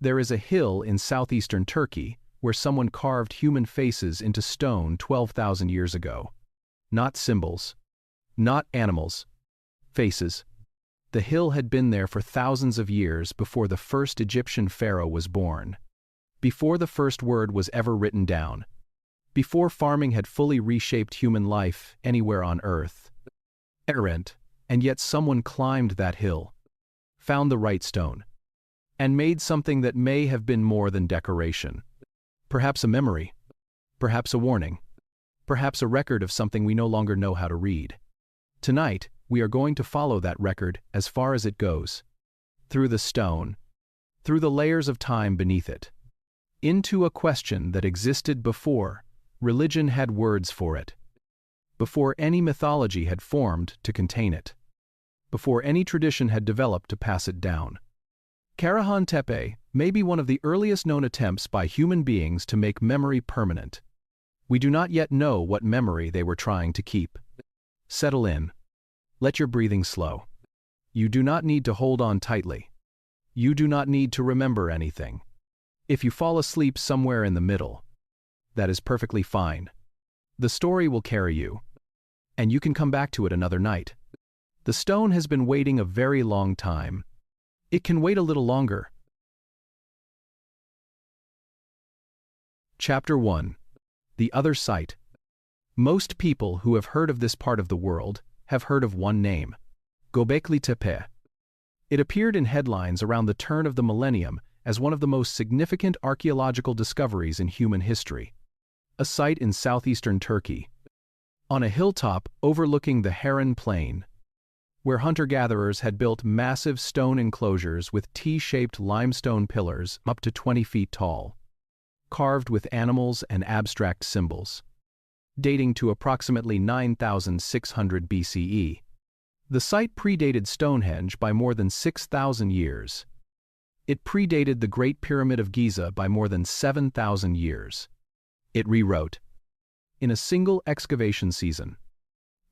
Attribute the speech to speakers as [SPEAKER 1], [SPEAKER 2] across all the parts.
[SPEAKER 1] There is a hill in southeastern Turkey where someone carved human faces into stone 12,000 years ago. Not symbols. Not animals. Faces. The hill had been there for thousands of years before the first Egyptian pharaoh was born. Before the first word was ever written down. Before farming had fully reshaped human life anywhere on Earth. Errant, and yet someone climbed that hill, found the right stone, and made something that may have been more than decoration. Perhaps a memory. Perhaps a warning. Perhaps a record of something we no longer know how to read. Tonight, we are going to follow that record as far as it goes. Through the stone. Through the layers of time beneath it. Into a question that existed before religion had words for it. Before any mythology had formed to contain it. Before any tradition had developed to pass it down. Karahan Tepe may be one of the earliest known attempts by human beings to make memory permanent. We do not yet know what memory they were trying to keep. Settle in. Let your breathing slow. You do not need to hold on tightly. You do not need to remember anything. If you fall asleep somewhere in the middle, that is perfectly fine. The story will carry you, and you can come back to it another night. The stone has been waiting a very long time. It can wait a little longer. Chapter 1. The Other Site. Most people who have heard of this part of the world have heard of one name, Göbekli Tepe. It appeared in headlines around the turn of the millennium as one of the most significant archaeological discoveries in human history. A site in southeastern Turkey, on a hilltop overlooking the Karahan Plain, where hunter-gatherers had built massive stone enclosures with T-shaped limestone pillars up to 20 feet tall, carved with animals and abstract symbols. Dating to approximately 9,600 BCE. The site predated Stonehenge by more than 6,000 years. It predated the Great Pyramid of Giza by more than 7,000 years. It rewrote, in a single excavation season,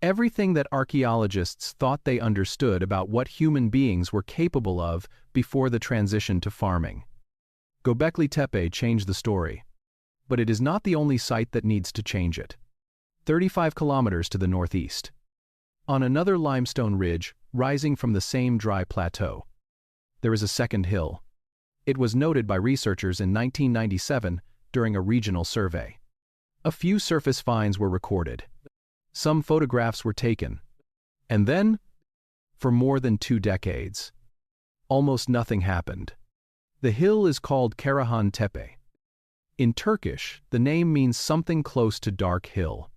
[SPEAKER 1] everything that archaeologists thought they understood about what human beings were capable of before the transition to farming. Göbekli Tepe changed the story, but it is not the only site that needs to change it. 35 kilometers to the northeast, on another limestone ridge rising from the same dry plateau, there is a second hill. It was noted by researchers in 1997 during a regional survey. A few surface finds were recorded. Some photographs were taken. And then, for more than 2 decades, almost nothing happened. The hill is called Karahan Tepe. In Turkish, the name means something close to dark hill,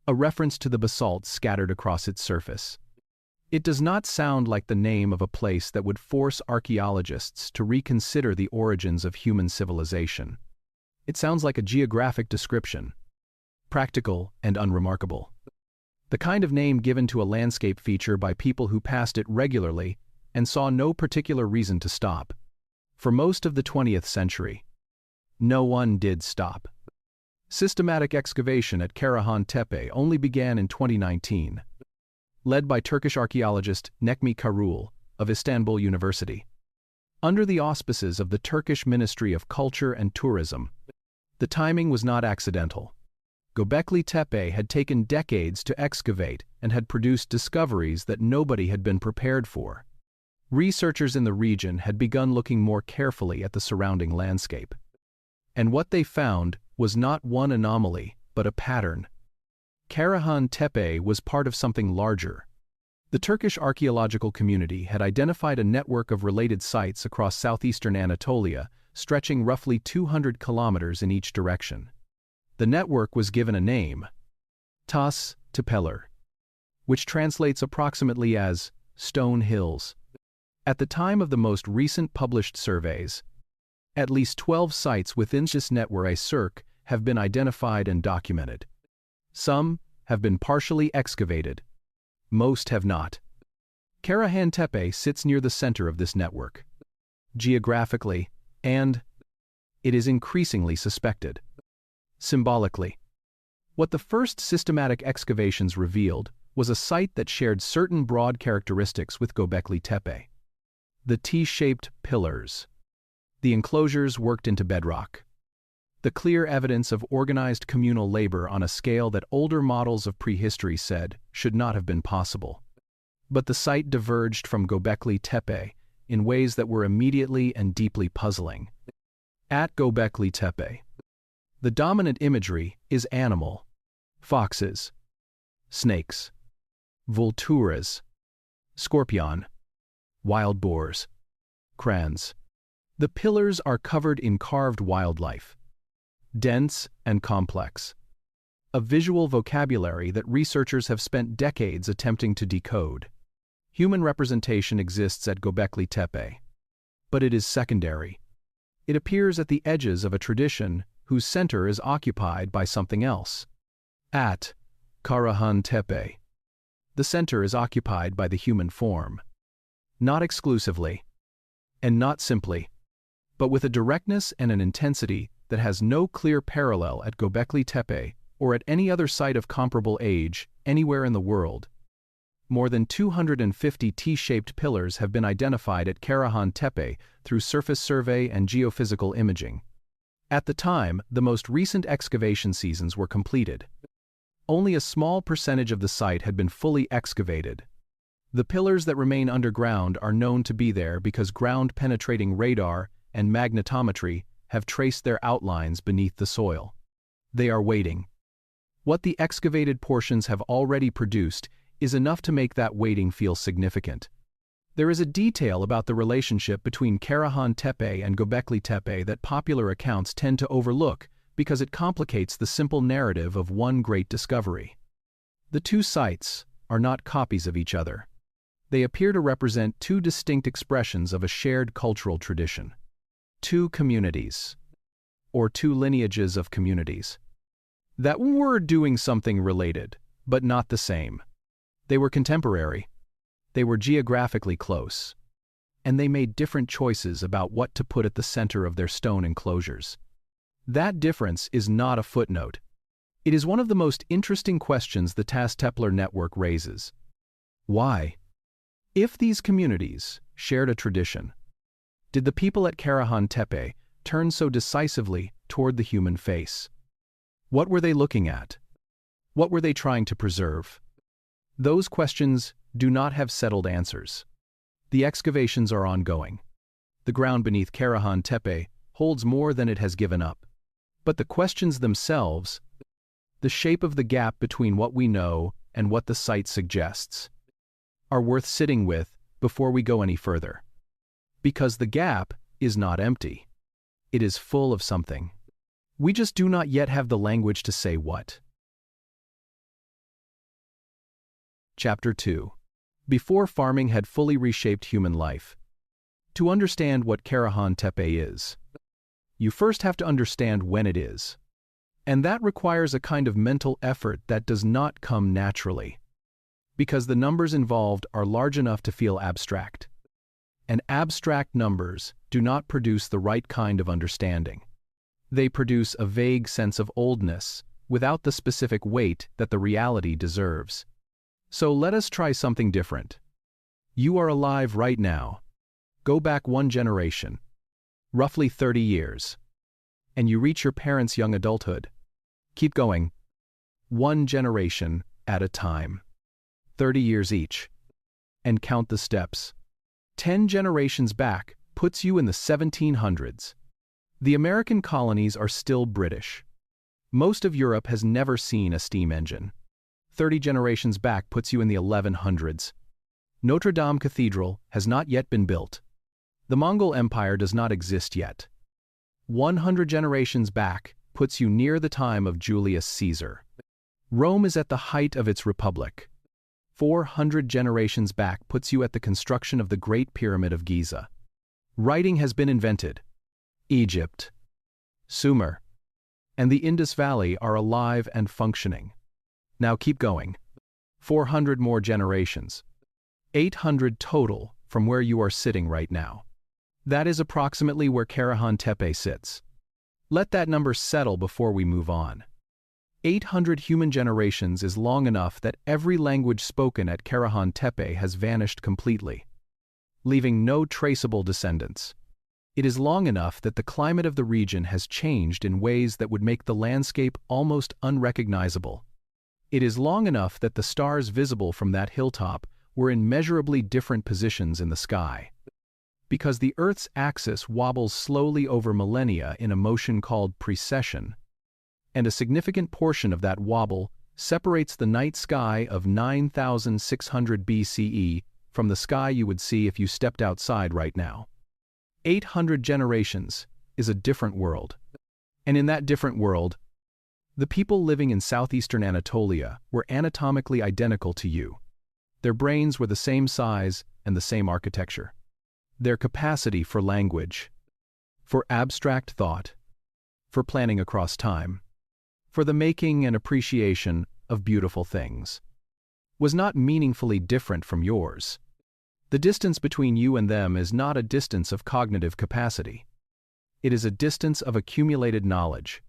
[SPEAKER 1] a reference to the basalt scattered across its surface. It does not sound like the name of a place that would force archaeologists to reconsider the origins of human civilization. It sounds like a geographic description, practical and unremarkable. The kind of name given to a landscape feature by people who passed it regularly and saw no particular reason to stop. For most of the 20th century, no one did stop. Systematic excavation at Karahan Tepe only began in 2019, led by Turkish archaeologist Necmi Karul of Istanbul University. Under the auspices of the Turkish Ministry of Culture and Tourism, the timing was not accidental. Göbekli Tepe had taken decades to excavate and had produced discoveries that nobody had been prepared for. Researchers in the region had begun looking more carefully at the surrounding landscape. And what they found was not one anomaly, but a pattern. Karahan Tepe was part of something larger. The Turkish archaeological community had identified a network of related sites across southeastern Anatolia, stretching roughly 200 kilometers in each direction. The network was given a name, Tas Tepeler, which translates approximately as Stone Hills. At the time of the most recent published surveys, at least 12 sites within this network have been identified and documented. Some have been partially excavated. Most have not. Karahan Tepe sits near the center of this network, geographically, and it is increasingly suspected. Symbolically, what the first systematic excavations revealed was a site that shared certain broad characteristics with Göbekli Tepe. The T-shaped pillars, The enclosures worked into bedrock. The clear evidence of organized communal labor on a scale that older models of prehistory said should not have been possible. But the site diverged from Göbekli Tepe in ways that were immediately and deeply puzzling. At Göbekli Tepe, the dominant imagery is animal: foxes, snakes, vultures, scorpion, wild boars, crans. The pillars are covered in carved wildlife, dense and complex, a visual vocabulary that researchers have spent decades attempting to decode. Human representation exists at Göbekli Tepe, but it is secondary. It appears at the edges of a tradition whose center is occupied by something else. At Karahan Tepe, the center is occupied by the human form. Not exclusively, and not simply, but with a directness and an intensity that has no clear parallel at Göbekli Tepe or at any other site of comparable age anywhere in the world. More than 250 T-shaped pillars have been identified at Karahan Tepe through surface survey and geophysical imaging. At the time, the most recent excavation seasons were completed. Only a small percentage of the site had been fully excavated. The pillars that remain underground are known to be there because ground-penetrating radar and magnetometry have traced their outlines beneath the soil. They are waiting. What the excavated portions have already produced is enough to make that waiting feel significant. There is a detail about the relationship between Karahan Tepe and Göbekli Tepe that popular accounts tend to overlook because it complicates the simple narrative of one great discovery. The two sites are not copies of each other. They appear to represent two distinct expressions of a shared cultural tradition. Two communities, or two lineages of communities, that were doing something related, but not the same. They were contemporary, they were geographically close, and they made different choices about what to put at the center of their stone enclosures. That difference is not a footnote. It is one of the most interesting questions the Tas-Templer network raises. Why? If these communities shared a tradition, did the people at Karahan Tepe turn so decisively toward the human face? What were they looking at? What were they trying to preserve? Those questions do not have settled answers. The excavations are ongoing. The ground beneath Karahan Tepe holds more than it has given up. But the questions themselves, the shape of the gap between what we know and what the site suggests, are worth sitting with before we go any further. Because the gap is not empty. It is full of something. We just do not yet have the language to say what. Chapter 2. Before farming had fully reshaped human life. To understand what Karahan Tepe is, you first have to understand when it is. And that requires a kind of mental effort that does not come naturally. Because the numbers involved are large enough to feel abstract. And abstract numbers do not produce the right kind of understanding. They produce a vague sense of oldness, without the specific weight that the reality deserves. So let us try something different. You are alive right now. Go back one generation, roughly 30 years, and you reach your parents' young adulthood. Keep going, one generation at a time, 30 years each, and count the steps. 10 generations back puts you in the 1700s. The American colonies are still British. Most of Europe has never seen a steam engine. 30 generations back puts you in the 1100s. Notre Dame Cathedral has not yet been built. The Mongol Empire does not exist yet. 100 generations back puts you near the time of Julius Caesar. Rome is at the height of its republic. 400 generations back puts you at the construction of the Great Pyramid of Giza. Writing has been invented. Egypt, Sumer, and the Indus Valley are alive and functioning. Now keep going. 400 more generations. 800 total from where you are sitting right now. That is approximately where Karahan Tepe sits. Let that number settle before we move on. 800 human generations is long enough that every language spoken at Karahan Tepe has vanished completely, leaving no traceable descendants. It is long enough that the climate of the region has changed in ways that would make the landscape almost unrecognizable. It is long enough that the stars visible from that hilltop were in measurably different positions in the sky. Because the Earth's axis wobbles slowly over millennia in a motion called precession, and a significant portion of that wobble separates the night sky of 9,600 BCE from the sky you would see if you stepped outside right now. 800 generations is a different world. And in that different world, the people living in southeastern Anatolia were anatomically identical to you. Their brains were the same size and the same architecture. Their capacity for language, for abstract thought, for planning across time, for the making and appreciation of beautiful things, was not meaningfully different from yours. The distance between you and them is not a distance of cognitive capacity. It is a distance of accumulated knowledge.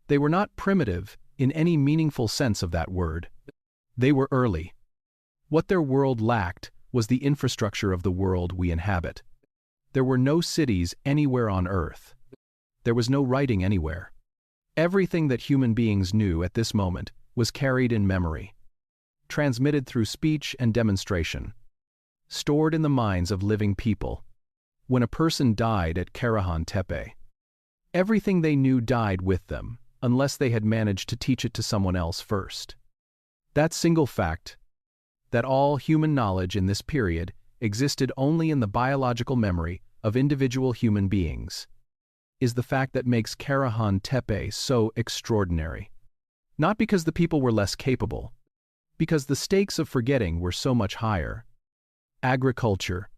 [SPEAKER 1] They were not primitive in any meaningful sense of that word. They were early. What their world lacked was the infrastructure of the world we inhabit. There were no cities anywhere on Earth. There was no writing anywhere. Everything that human beings knew at this moment was carried in memory, transmitted through speech and demonstration, stored in the minds of living people. When a person died at Karahan Tepe, everything they knew died with them, unless they had managed to teach it to someone else first. That single fact, that all human knowledge in this period existed only in the biological memory of individual human beings, is the fact that makes Karahan Tepe so extraordinary. Not because the people were less capable, because the stakes of forgetting were so much higher. Agriculture,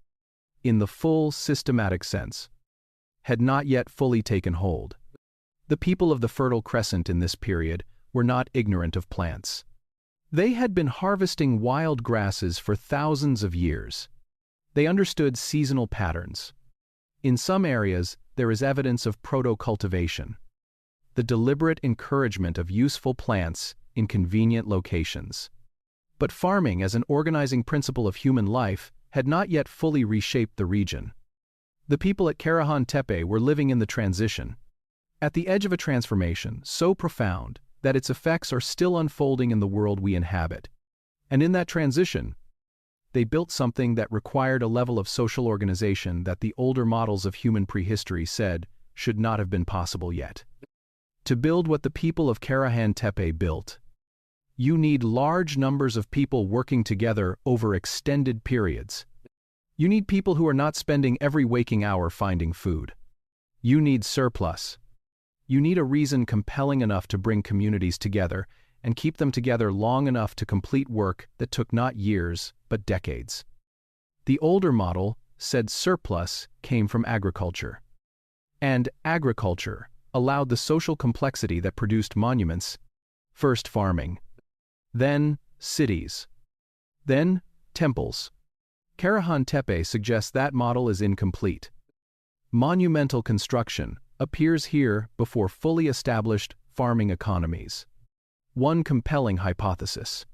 [SPEAKER 1] in the full systematic sense, had not yet fully taken hold. The people of the Fertile Crescent in this period were not ignorant of plants. They had been harvesting wild grasses for thousands of years. They understood seasonal patterns. In some areas, there is evidence of proto-cultivation, the deliberate encouragement of useful plants in convenient locations. But farming as an organizing principle of human life had not yet fully reshaped the region. The people at Karahan Tepe were living in the transition, at the edge of a transformation so profound that its effects are still unfolding in the world we inhabit. And in that transition, they built something that required a level of social organization that the older models of human prehistory said should not have been possible yet. To build what the people of Karahan Tepe built, you need large numbers of people working together over extended periods. You need people who are not spending every waking hour finding food. You need surplus. You need a reason compelling enough to bring communities together and keep them together long enough to complete work that took not years, but decades. The older model said surplus came from agriculture. And agriculture allowed the social complexity that produced monuments, first farming, then cities, then temples. Karahan Tepe suggests that model is incomplete. Monumental construction appears here before fully established farming economies. One compelling hypothesis,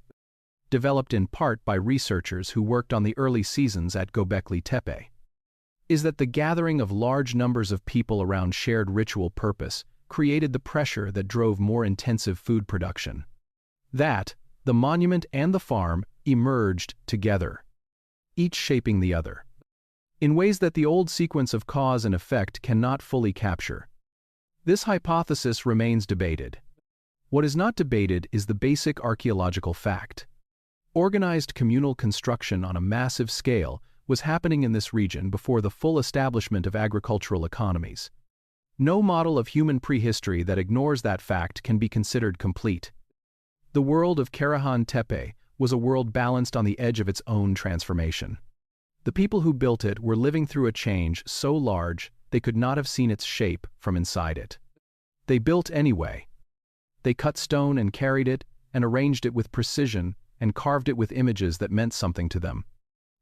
[SPEAKER 1] developed in part by researchers who worked on the early seasons at Göbekli Tepe, is that the gathering of large numbers of people around shared ritual purpose created the pressure that drove more intensive food production. That, the monument and the farm emerged together, each shaping the other, in ways that the old sequence of cause and effect cannot fully capture. This hypothesis remains debated. What is not debated is the basic archaeological fact. Organized communal construction on a massive scale was happening in this region before the full establishment of agricultural economies. No model of human prehistory that ignores that fact can be considered complete. The world of Karahan Tepe was a world balanced on the edge of its own transformation. The people who built it were living through a change so large they could not have seen its shape from inside it. They built anyway. They cut stone and carried it, and arranged it with precision, and carved it with images that meant something to them.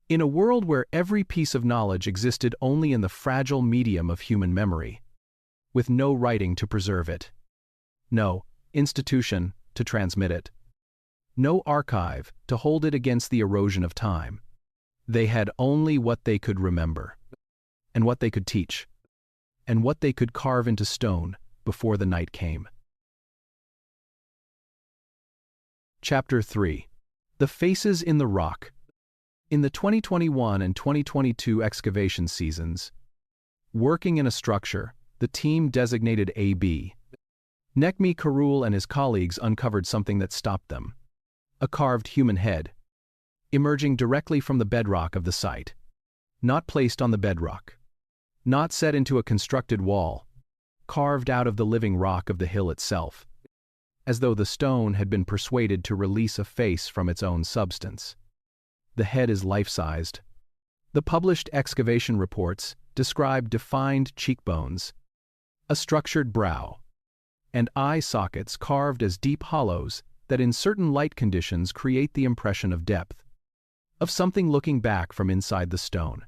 [SPEAKER 1] In a world where every piece of knowledge existed only in the fragile medium of human memory, with no writing to preserve it, no institution to transmit it, no archive to hold it against the erosion of time, they had only what they could remember, and what they could teach. and what they could carve into stone before the night came. Chapter 3. The Faces in the Rock. In the 2021 and 2022 excavation seasons, working in a structure, the team designated AB, Necmi, Karul and his colleagues uncovered something that stopped them. A carved human head, emerging directly from the bedrock of the site. Not placed on the bedrock. Not set into a constructed wall. Carved out of the living rock of the hill itself, as though the stone had been persuaded to release a face from its own substance. The head is life-sized. The published excavation reports describe defined cheekbones, a structured brow, and eye sockets carved as deep hollows that in certain light conditions create the impression of depth, of something looking back from inside the stone.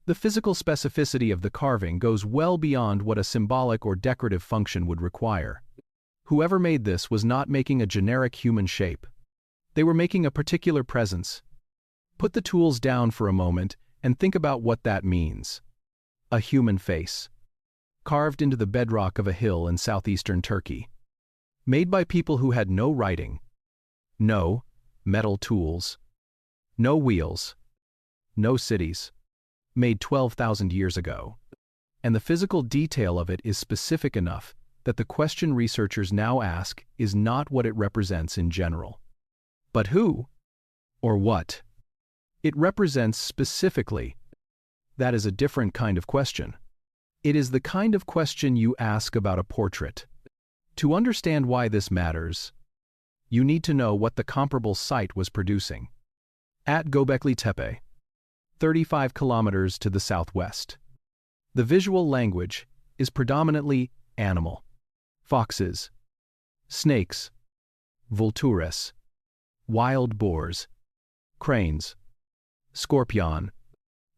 [SPEAKER 1] The physical specificity of the carving goes well beyond what a symbolic or decorative function would require. Whoever made this was not making a generic human shape. They were making a particular presence. Put the tools down for a moment and think about what that means. A human face. Carved into the bedrock of a hill in southeastern Turkey. Made by people who had no writing. No metal tools. No wheels. No cities. Made 12,000 years ago. And the physical detail of it is specific enough that the question researchers now ask is not what it represents in general, but who or what it represents specifically. That is a different kind of question. It is the kind of question you ask about a portrait. To understand why this matters, you need to know what the comparable site was producing. At Göbekli Tepe, 35 kilometers to the southwest. The visual language is predominantly animal. Foxes, snakes, vultures, wild boars, cranes, scorpion.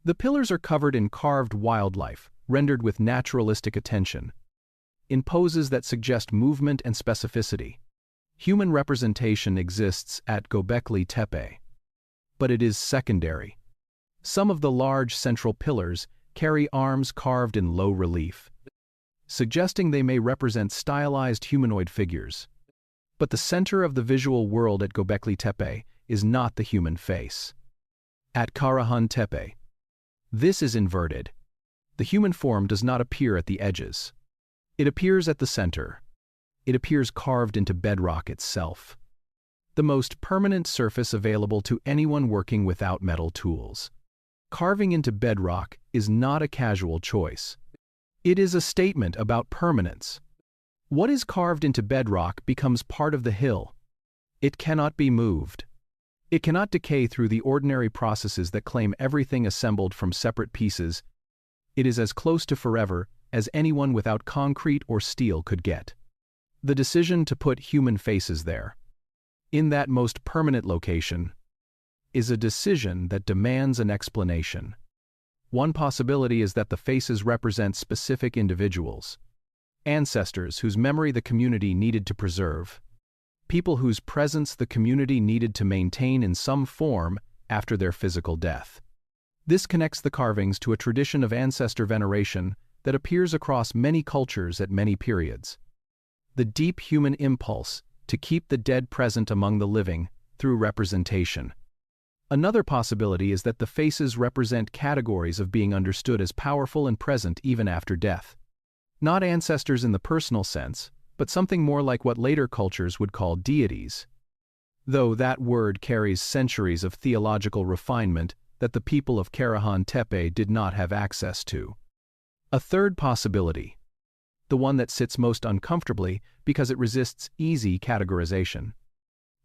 [SPEAKER 1] The pillars are covered in carved wildlife, rendered with naturalistic attention, in poses that suggest movement and specificity. Human representation exists at Göbekli Tepe, but it is secondary. Some of the large central pillars carry arms carved in low relief, suggesting they may represent stylized humanoid figures. But the center of the visual world at Göbekli Tepe is not the human face. At Karahan Tepe, this is inverted. The human form does not appear at the edges. It appears at the center. It appears carved into bedrock itself, the most permanent surface available to anyone working without metal tools. Carving into bedrock is not a casual choice. It is a statement about permanence. What is carved into bedrock becomes part of the hill. It cannot be moved. It cannot decay through the ordinary processes that claim everything assembled from separate pieces. It is as close to forever as anyone without concrete or steel could get. The decision to put human faces there, in that most permanent location, is a decision that demands an explanation. One possibility is that the faces represent specific individuals, ancestors whose memory the community needed to preserve, people whose presence the community needed to maintain in some form after their physical death. This connects the carvings to a tradition of ancestor veneration that appears across many cultures at many periods. The deep human impulse to keep the dead present among the living through representation. Another possibility is that the faces represent categories of being understood as powerful and present even after death. Not ancestors in the personal sense, but something more like what later cultures would call deities. Though that word carries centuries of theological refinement that the people of Karahan Tepe did not have access to. A third possibility, the one that sits most uncomfortably because it resists easy categorization,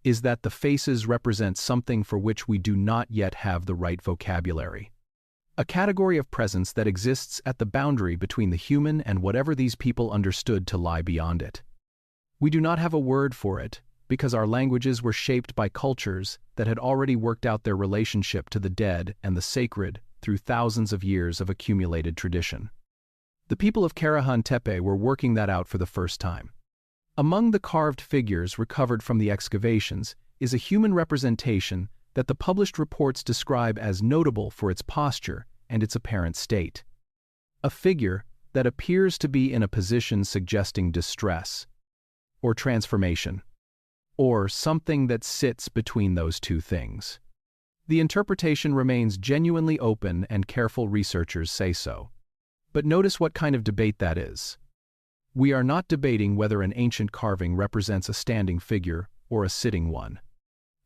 [SPEAKER 1] is that the faces represent something for which we do not yet have the right vocabulary. A category of presence that exists at the boundary between the human and whatever these people understood to lie beyond it. We do not have a word for it because our languages were shaped by cultures that had already worked out their relationship to the dead and the sacred through thousands of years of accumulated tradition. The people of Karahan Tepe were working that out for the first time. Among the carved figures recovered from the excavations is a human representation that the published reports describe as notable for its posture and its apparent state. A figure that appears to be in a position suggesting distress, or transformation, or something that sits between those two things. The interpretation remains genuinely open and careful researchers say so. But notice what kind of debate that is. We are not debating whether an ancient carving represents a standing figure or a sitting one.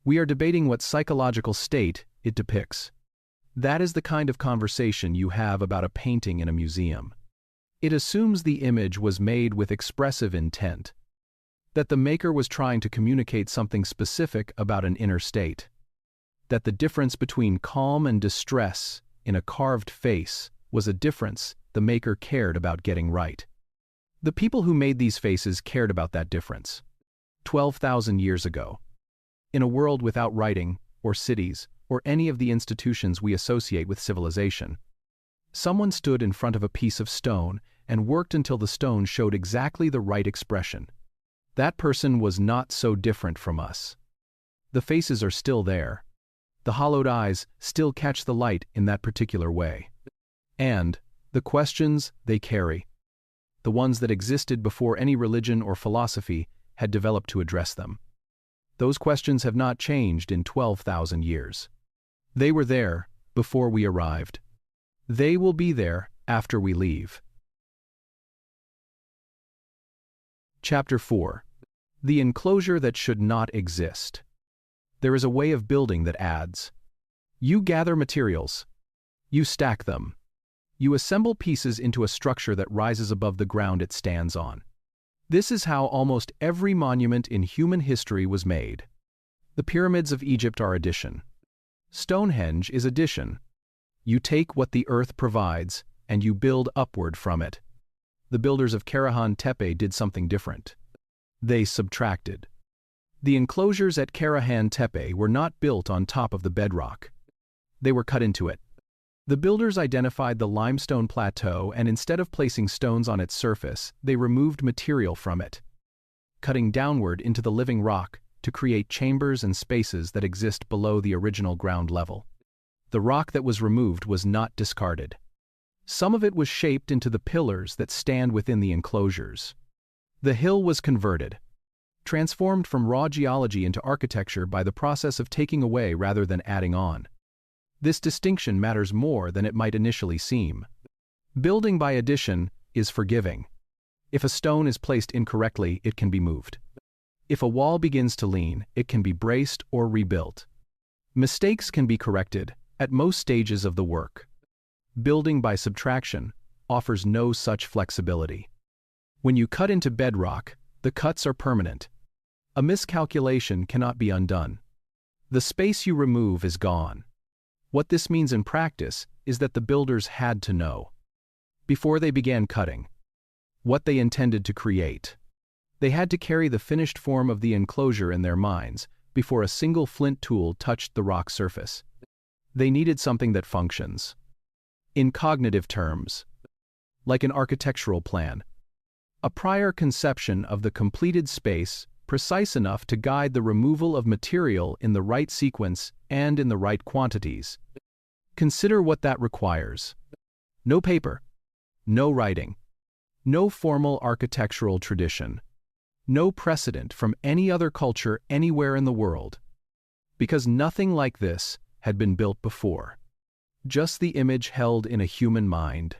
[SPEAKER 1] We are debating what psychological state it depicts. That is the kind of conversation you have about a painting in a museum. It assumes the image was made with expressive intent, that the maker was trying to communicate something specific about an inner state, that the difference between calm and distress in a carved face was a difference the maker cared about getting right. The people who made these faces cared about that difference. 12,000 years ago, in a world without writing, or cities, or any of the institutions we associate with civilization, someone stood in front of a piece of stone and worked until the stone showed exactly the right expression. That person was not so different from us. The faces are still there. The hollowed eyes still catch the light in that particular way. And the questions they carry, the ones that existed before any religion or philosophy had developed to address them. Those questions have not changed in 12,000 years. They were there before we arrived. They will be there after we leave. Chapter 4. The enclosure that should not exist. There is a way of building that adds. You gather materials. You stack them. You assemble pieces into a structure that rises above the ground it stands on. This is how almost every monument in human history was made. The pyramids of Egypt are addition. Stonehenge is addition. You take what the earth provides, and you build upward from it. The builders of Karahan Tepe did something different. They subtracted. The enclosures at Karahan Tepe were not built on top of the bedrock. They were cut into it. The builders identified the limestone plateau, and instead of placing stones on its surface, they removed material from it, cutting downward into the living rock to create chambers and spaces that exist below the original ground level. The rock that was removed was not discarded. Some of it was shaped into the pillars that stand within the enclosures. The hill was converted, transformed from raw geology into architecture by the process of taking away rather than adding on. This distinction matters more than it might initially seem. Building by addition is forgiving. If a stone is placed incorrectly, it can be moved. If a wall begins to lean, it can be braced or rebuilt. Mistakes can be corrected at most stages of the work. Building by subtraction offers no such flexibility. When you cut into bedrock, the cuts are permanent. A miscalculation cannot be undone. The space you remove is gone. What this means in practice is that the builders had to know, before they began cutting, what they intended to create. They had to carry the finished form of the enclosure in their minds before a single flint tool touched the rock surface. They needed something that functions. In cognitive terms, like an architectural plan, a prior conception of the completed space precise enough to guide the removal of material in the right sequence and in the right quantities. Consider what that requires. No paper, no writing, no formal architectural tradition, no precedent from any other culture anywhere in the world, because nothing like this had been built before. Just the image held in a human mind,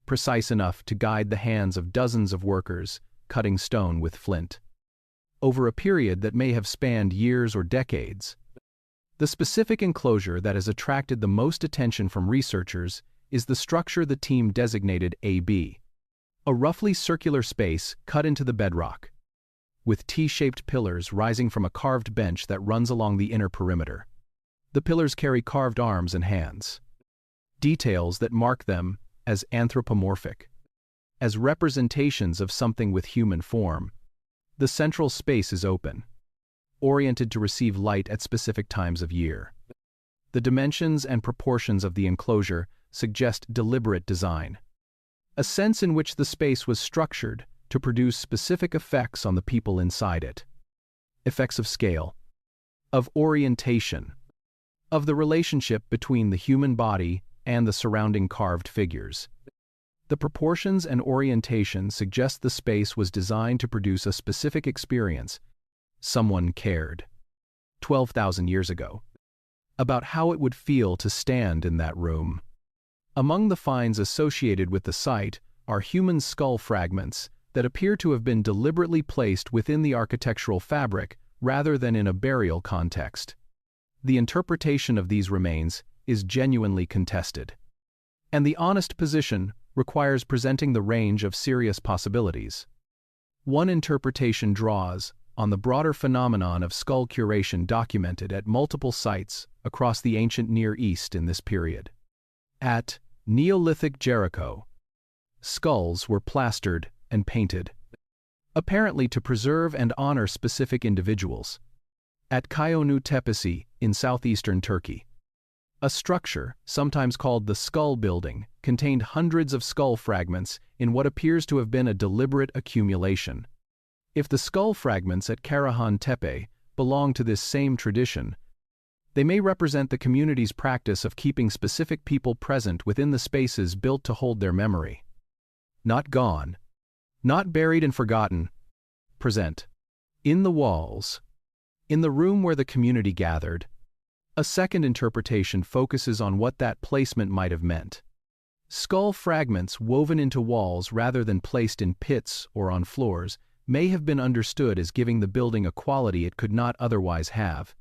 [SPEAKER 1] precise enough to guide the hands of dozens of workers cutting stone with flint, over a period that may have spanned years or decades. The specific enclosure that has attracted the most attention from researchers is the structure the team designated AB, a roughly circular space cut into the bedrock, with T-shaped pillars rising from a carved bench that runs along the inner perimeter. The pillars carry carved arms and hands, details that mark them as anthropomorphic, as representations of something with human form. The central space is open, oriented to receive light at specific times of year. The dimensions and proportions of the enclosure suggest deliberate design, a sense in which the space was structured to produce specific effects on the people inside it. Effects of scale, of orientation, of the relationship between the human body and the surrounding carved figures. The proportions and orientation suggest the space was designed to produce a specific experience. Someone cared, 12,000 years ago, about how it would feel to stand in that room. Among the finds associated with the site are human skull fragments that appear to have been deliberately placed within the architectural fabric rather than in a burial context. The interpretation of these remains is genuinely contested, and the honest position requires presenting the range of serious possibilities. One interpretation draws on the broader phenomenon of skull curation documented at multiple sites across the ancient Near East in this period. At Neolithic Jericho, skulls were plastered and painted, apparently to preserve and honor specific individuals. At Karahan Tepe in southeastern Turkey, a structure, sometimes called the Skull Building, contained hundreds of skull fragments in what appears to have been a deliberate accumulation. If the skull fragments at Karahan Tepe belong to this same tradition, they may represent the community's practice of keeping specific people present within the spaces built to hold their memory. Not gone, not buried and forgotten, present. In the walls, in the room where the community gathered. A second interpretation focuses on what that placement might have meant. Skull fragments woven into walls rather than placed in pits or on floors may have been understood as giving the building a quality it could not otherwise have.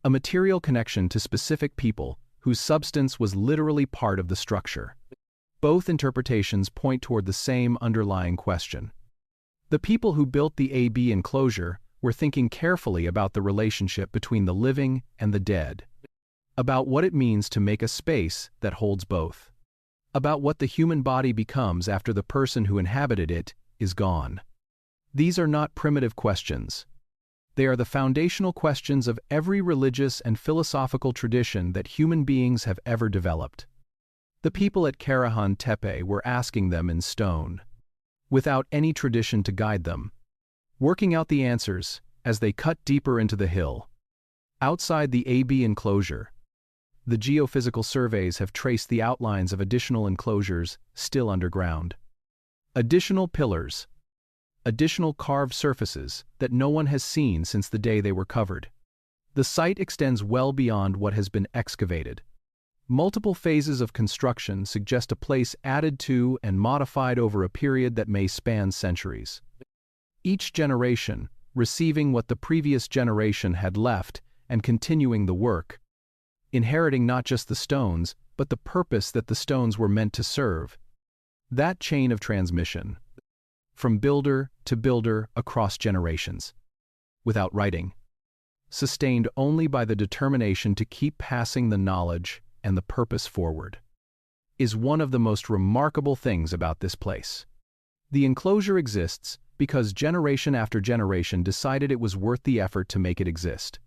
[SPEAKER 1] A material connection to specific people whose substance was literally part of the structure. Both interpretations point toward the same underlying question. The people who built the AB enclosure were thinking carefully about the relationship between the living and the dead, about what it means to make a space that holds both, about what the human body becomes after the person who inhabited it is gone. These are not primitive questions. They are the foundational questions of every religious and philosophical tradition that human beings have ever developed. The people at Karahan Tepe were asking them in stone, without any tradition to guide them, working out the answers as they cut deeper into the hill. Outside the AB enclosure, the geophysical surveys have traced the outlines of additional enclosures still underground. Additional pillars, additional carved surfaces that no one has seen since the day they were covered. The site extends well beyond what has been excavated. Multiple phases of construction suggest a place added to and modified over a period that may span centuries. Each generation receiving what the previous generation had left and continuing the work, inheriting not just the stones, but the purpose that the stones were meant to serve. That chain of transmission, from builder to builder across generations, without writing, sustained only by the determination to keep passing the knowledge and the purpose forward, is one of the most remarkable things about this place. The enclosure exists because generation after generation decided it was worth the effort to make it exist.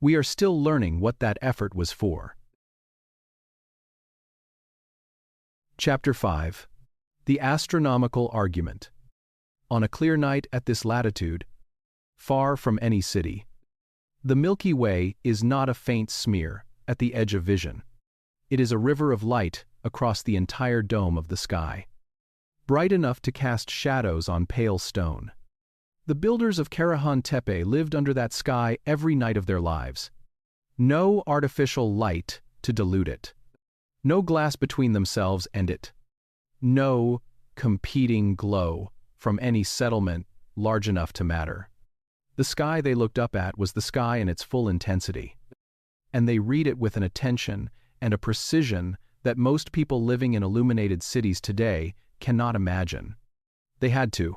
[SPEAKER 1] We are still learning what that effort was for. Chapter 5. The Astronomical Argument. On a clear night at this latitude, far from any city, the Milky Way is not a faint smear at the edge of vision. It is a river of light across the entire dome of the sky, bright enough to cast shadows on pale stone. The builders of Karahan Tepe lived under that sky every night of their lives. No artificial light to dilute it. No glass between themselves and it. No competing glow from any settlement large enough to matter. The sky they looked up at was the sky in its full intensity, and they read it with an attention and a precision that most people living in illuminated cities today cannot imagine. They had to.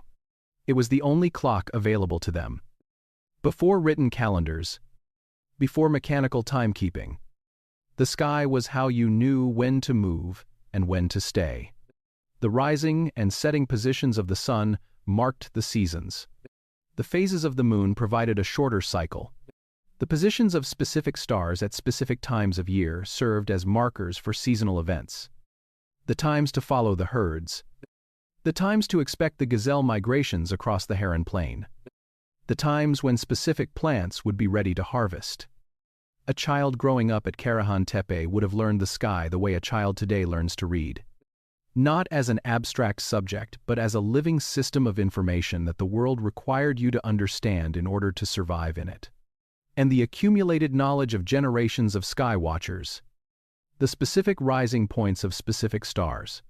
[SPEAKER 1] It was the only clock available to them. Before written calendars, before mechanical timekeeping, the sky was how you knew when to move and when to stay. The rising and setting positions of the sun marked the seasons. The phases of the moon provided a shorter cycle. The positions of specific stars at specific times of year served as markers for seasonal events. The times to follow the herds. The times to expect the gazelle migrations across the Heron Plain. The times when specific plants would be ready to harvest. A child growing up at Karahan Tepe would have learned the sky the way a child today learns to read. not as an abstract subject but as a living system of information that the world required you to understand in order to survive in it. And the accumulated knowledge of generations of sky watchers, the specific rising points of specific stars,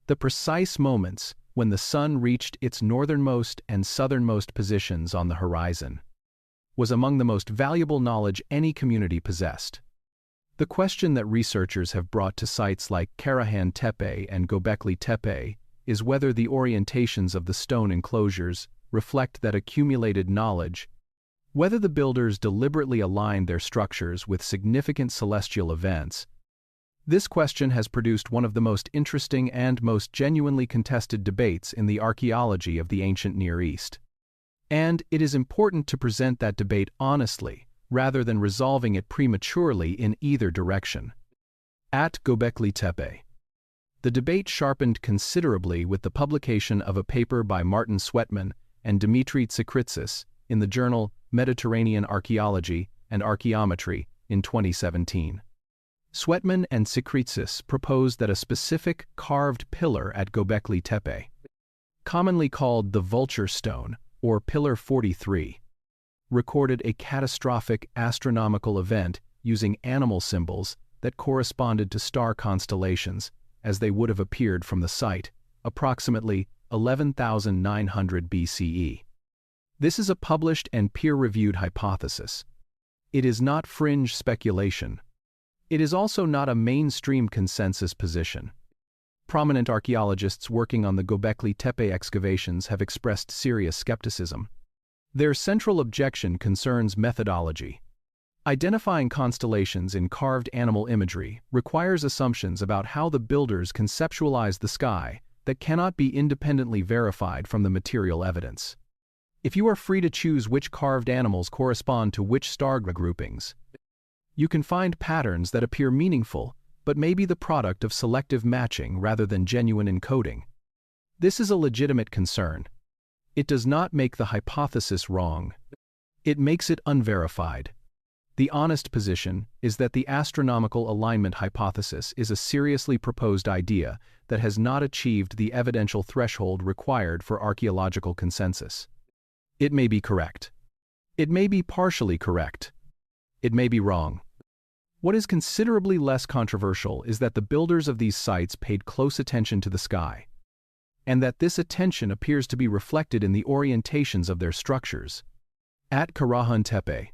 [SPEAKER 1] the precise moments when the sun reached its northernmost and southernmost positions on the horizon, was among the most valuable knowledge any community possessed. The question that researchers have brought to sites like Karahan Tepe and Göbekli Tepe is whether the orientations of the stone enclosures reflect that accumulated knowledge, whether the builders deliberately aligned their structures with significant celestial events. This question has produced one of the most interesting and most genuinely contested debates in the archaeology of the ancient Near East. And it is important to present that debate honestly, rather than resolving it prematurely in either direction. At Göbekli Tepe, the debate sharpened considerably with the publication of a paper by Martin Sweatman and Dimitri Tsikritsis in the journal Mediterranean Archaeology and Archaeometry in 2017. Sweatman and Tsikritsis proposed that a specific carved pillar at Göbekli Tepe, commonly called the Vulture Stone or Pillar 43, recorded a catastrophic astronomical event using animal symbols that corresponded to star constellations as they would have appeared from the site, approximately 11,900 BCE. This is a published and peer-reviewed hypothesis. It is not fringe speculation. It is also not a mainstream consensus position. Prominent archaeologists working on the Göbekli Tepe excavations have expressed serious skepticism. Their central objection concerns methodology. Identifying constellations in carved animal imagery requires assumptions about how the builders conceptualize the sky that cannot be independently verified from the material evidence. If you are free to choose which carved animals correspond to which star groupings, you can find patterns that appear meaningful but may be the product of selective matching rather than genuine encoding. This is a legitimate concern. It does not make the hypothesis wrong. It makes it unverified. The honest position is that the astronomical alignment hypothesis is a seriously proposed idea that has not achieved the evidential threshold required for archaeological consensus. It may be correct. It may be partially correct. It may be wrong. What is considerably less controversial is that the builders of these sites paid close attention to the sky, and that this attention appears to be reflected in the orientations of their structures. At Karahan Tepe,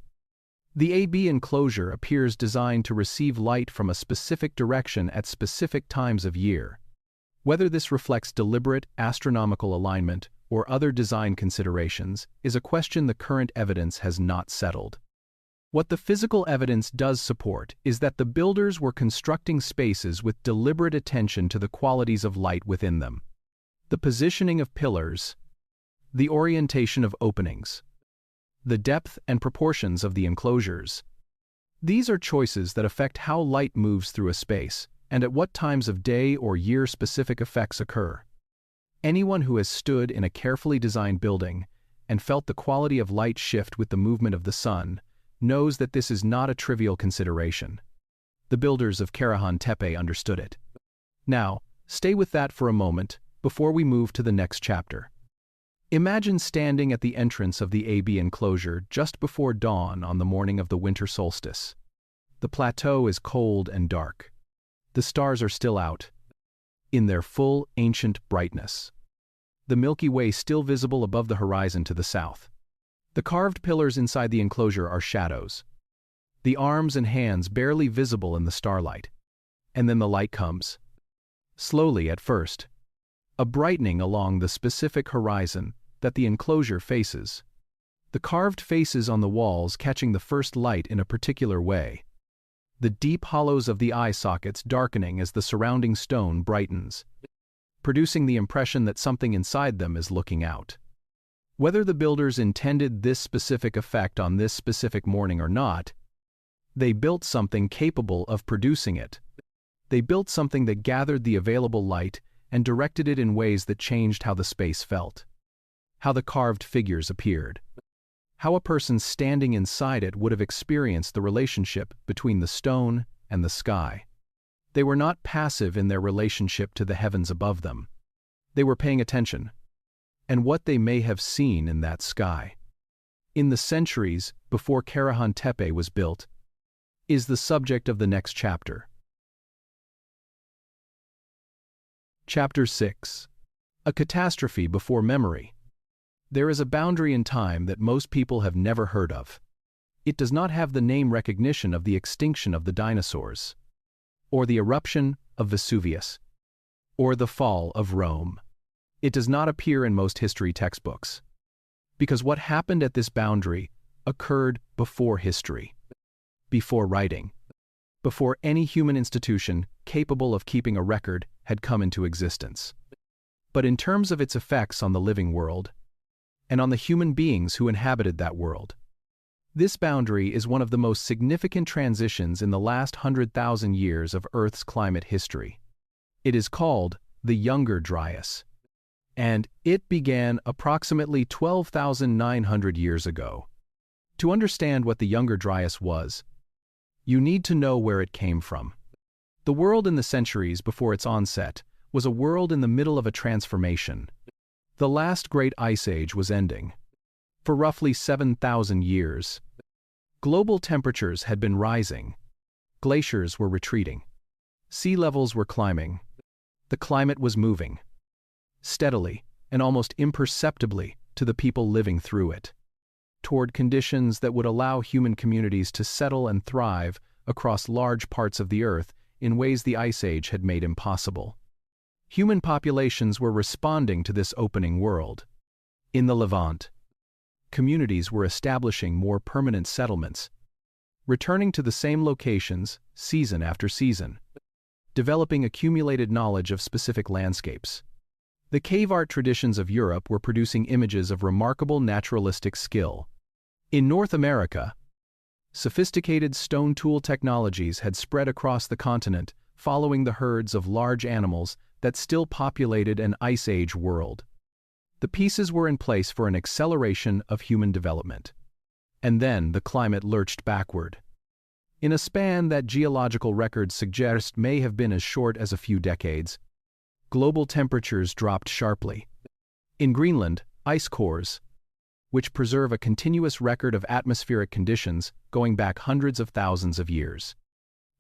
[SPEAKER 1] the AB enclosure appears designed to receive light from a specific direction at specific times of year. Whether this reflects deliberate astronomical alignment or other design considerations is a question the current evidence has not settled. What the physical evidence does support is that the builders were constructing spaces with deliberate attention to the qualities of light within them. The positioning of pillars, the orientation of openings, the depth and proportions of the enclosures. These are choices that affect how light moves through a space and at what times of day or year specific effects occur. Anyone who has stood in a carefully designed building and felt the quality of light shift with the movement of the sun knows that this is not a trivial consideration. The builders of Karahan Tepe understood it. Now, stay with that for a moment before we move to the next chapter. Imagine standing at the entrance of the AB enclosure just before dawn on the morning of the winter solstice. The plateau is cold and dark. The stars are still out, in their full ancient brightness. The Milky Way still visible above the horizon to the south. The carved pillars inside the enclosure are shadows, the arms and hands barely visible in the starlight. And then the light comes. Slowly at first, a brightening along the specific horizon that the enclosure faces. The carved faces on the walls catching the first light in a particular way. The deep hollows of the eye sockets darkening as the surrounding stone brightens, producing the impression that something inside them is looking out. Whether the builders intended this specific effect on this specific morning or not, they built something capable of producing it. They built something that gathered the available light and directed it in ways that changed how the space felt, how the carved figures appeared, how a person standing inside it would have experienced the relationship between the stone and the sky. They were not passive in their relationship to the heavens above them. They were paying attention, and what they may have seen in that sky, in the centuries before Karahan Tepe was built, is the subject of the next chapter. Chapter 6. A Catastrophe Before Memory. There is a boundary in time that most people have never heard of. It does not have the name recognition of the extinction of the dinosaurs, or the eruption of Vesuvius, or the fall of Rome. It does not appear in most history textbooks, because what happened at this boundary occurred before history, before writing, before any human institution capable of keeping a record had come into existence. But in terms of its effects on the living world, and on the human beings who inhabited that world, this boundary is one of the most significant transitions in the last 100,000 years of Earth's climate history. It is called the Younger Dryas, and it began approximately 12,900 years ago. To understand what the Younger Dryas was, you need to know where it came from. The world in the centuries before its onset was a world in the middle of a transformation. The last great ice age was ending. For roughly 7,000 years, global temperatures had been rising. Glaciers were retreating. Sea levels were climbing. The climate was moving, steadily and almost imperceptibly to the people living through it, toward conditions that would allow human communities to settle and thrive across large parts of the Earth in ways the Ice Age had made impossible. Human populations were responding to this opening world. In the Levant, communities were establishing more permanent settlements, returning to the same locations season after season, developing accumulated knowledge of specific landscapes. The cave art traditions of Europe were producing images of remarkable naturalistic skill. In North America, sophisticated stone tool technologies had spread across the continent, following the herds of large animals that still populated an Ice Age world. The pieces were in place for an acceleration of human development. And then the climate lurched backward. In a span that geological records suggest may have been as short as a few decades, global temperatures dropped sharply. In Greenland, ice cores, which preserve a continuous record of atmospheric conditions going back hundreds of thousands of years.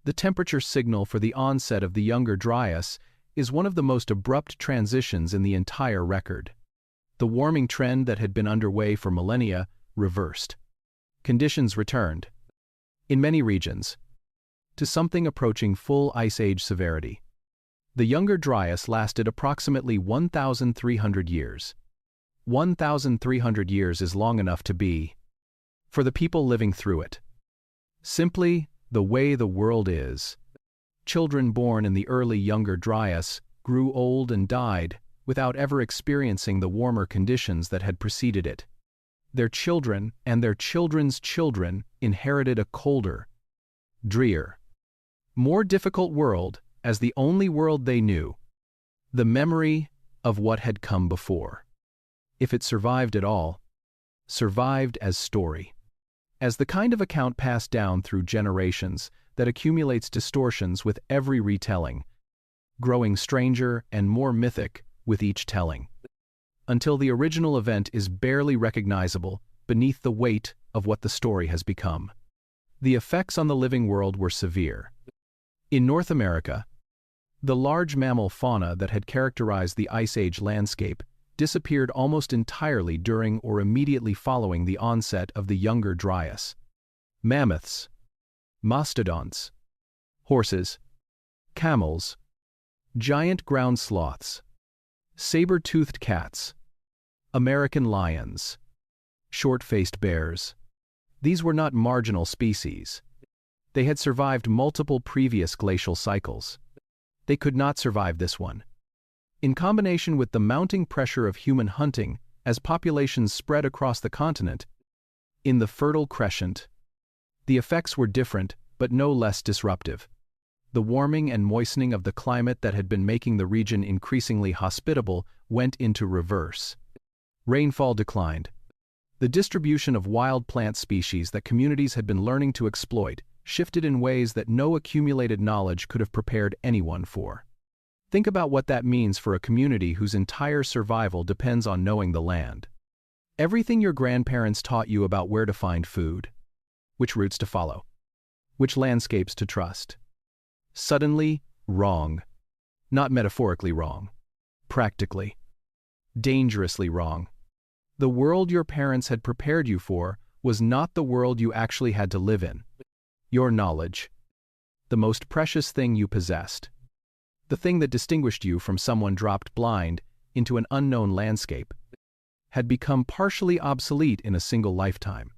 [SPEAKER 1] The temperature signal for the onset of the Younger Dryas is one of the most abrupt transitions in the entire record. The warming trend that had been underway for millennia reversed. Conditions returned, in many regions, to something approaching full Ice Age severity. The Younger Dryas lasted approximately 1,300 years. 1,300 years is long enough to be, for the people living through it, simply the way the world is. Children born in the early Younger Dryas grew old and died without ever experiencing the warmer conditions that had preceded it. Their children and their children's children inherited a colder, drear, more difficult world as the only world they knew, the memory of what had come before. If it survived at all, survived as story, as the kind of account passed down through generations that accumulates distortions with every retelling, growing stranger and more mythic with each telling, until the original event is barely recognizable beneath the weight of what the story has become. The effects on the living world were severe. In North America, the large mammal fauna that had characterized the Ice Age landscape disappeared almost entirely during or immediately following the onset of the Younger Dryas. Mammoths, mastodons, horses, camels, giant ground sloths, saber-toothed cats, American lions, short-faced bears. These were not marginal species. They had survived multiple previous glacial cycles. They could not survive this one. In combination with the mounting pressure of human hunting as populations spread across the continent, in the Fertile Crescent, the effects were different but no less disruptive. The warming and moistening of the climate that had been making the region increasingly hospitable went into reverse. Rainfall declined. The distribution of wild plant species that communities had been learning to exploit shifted in ways that no accumulated knowledge could have prepared anyone for. Think about what that means for a community whose entire survival depends on knowing the land. Everything your grandparents taught you about where to find food, which routes to follow, which landscapes to trust. Suddenly, wrong. Not metaphorically wrong. Practically. Dangerously wrong. The world your parents had prepared you for was not the world you actually had to live in. Your knowledge. The most precious thing you possessed. The thing that distinguished you from someone dropped blind into an unknown landscape, had become partially obsolete in a single lifetime.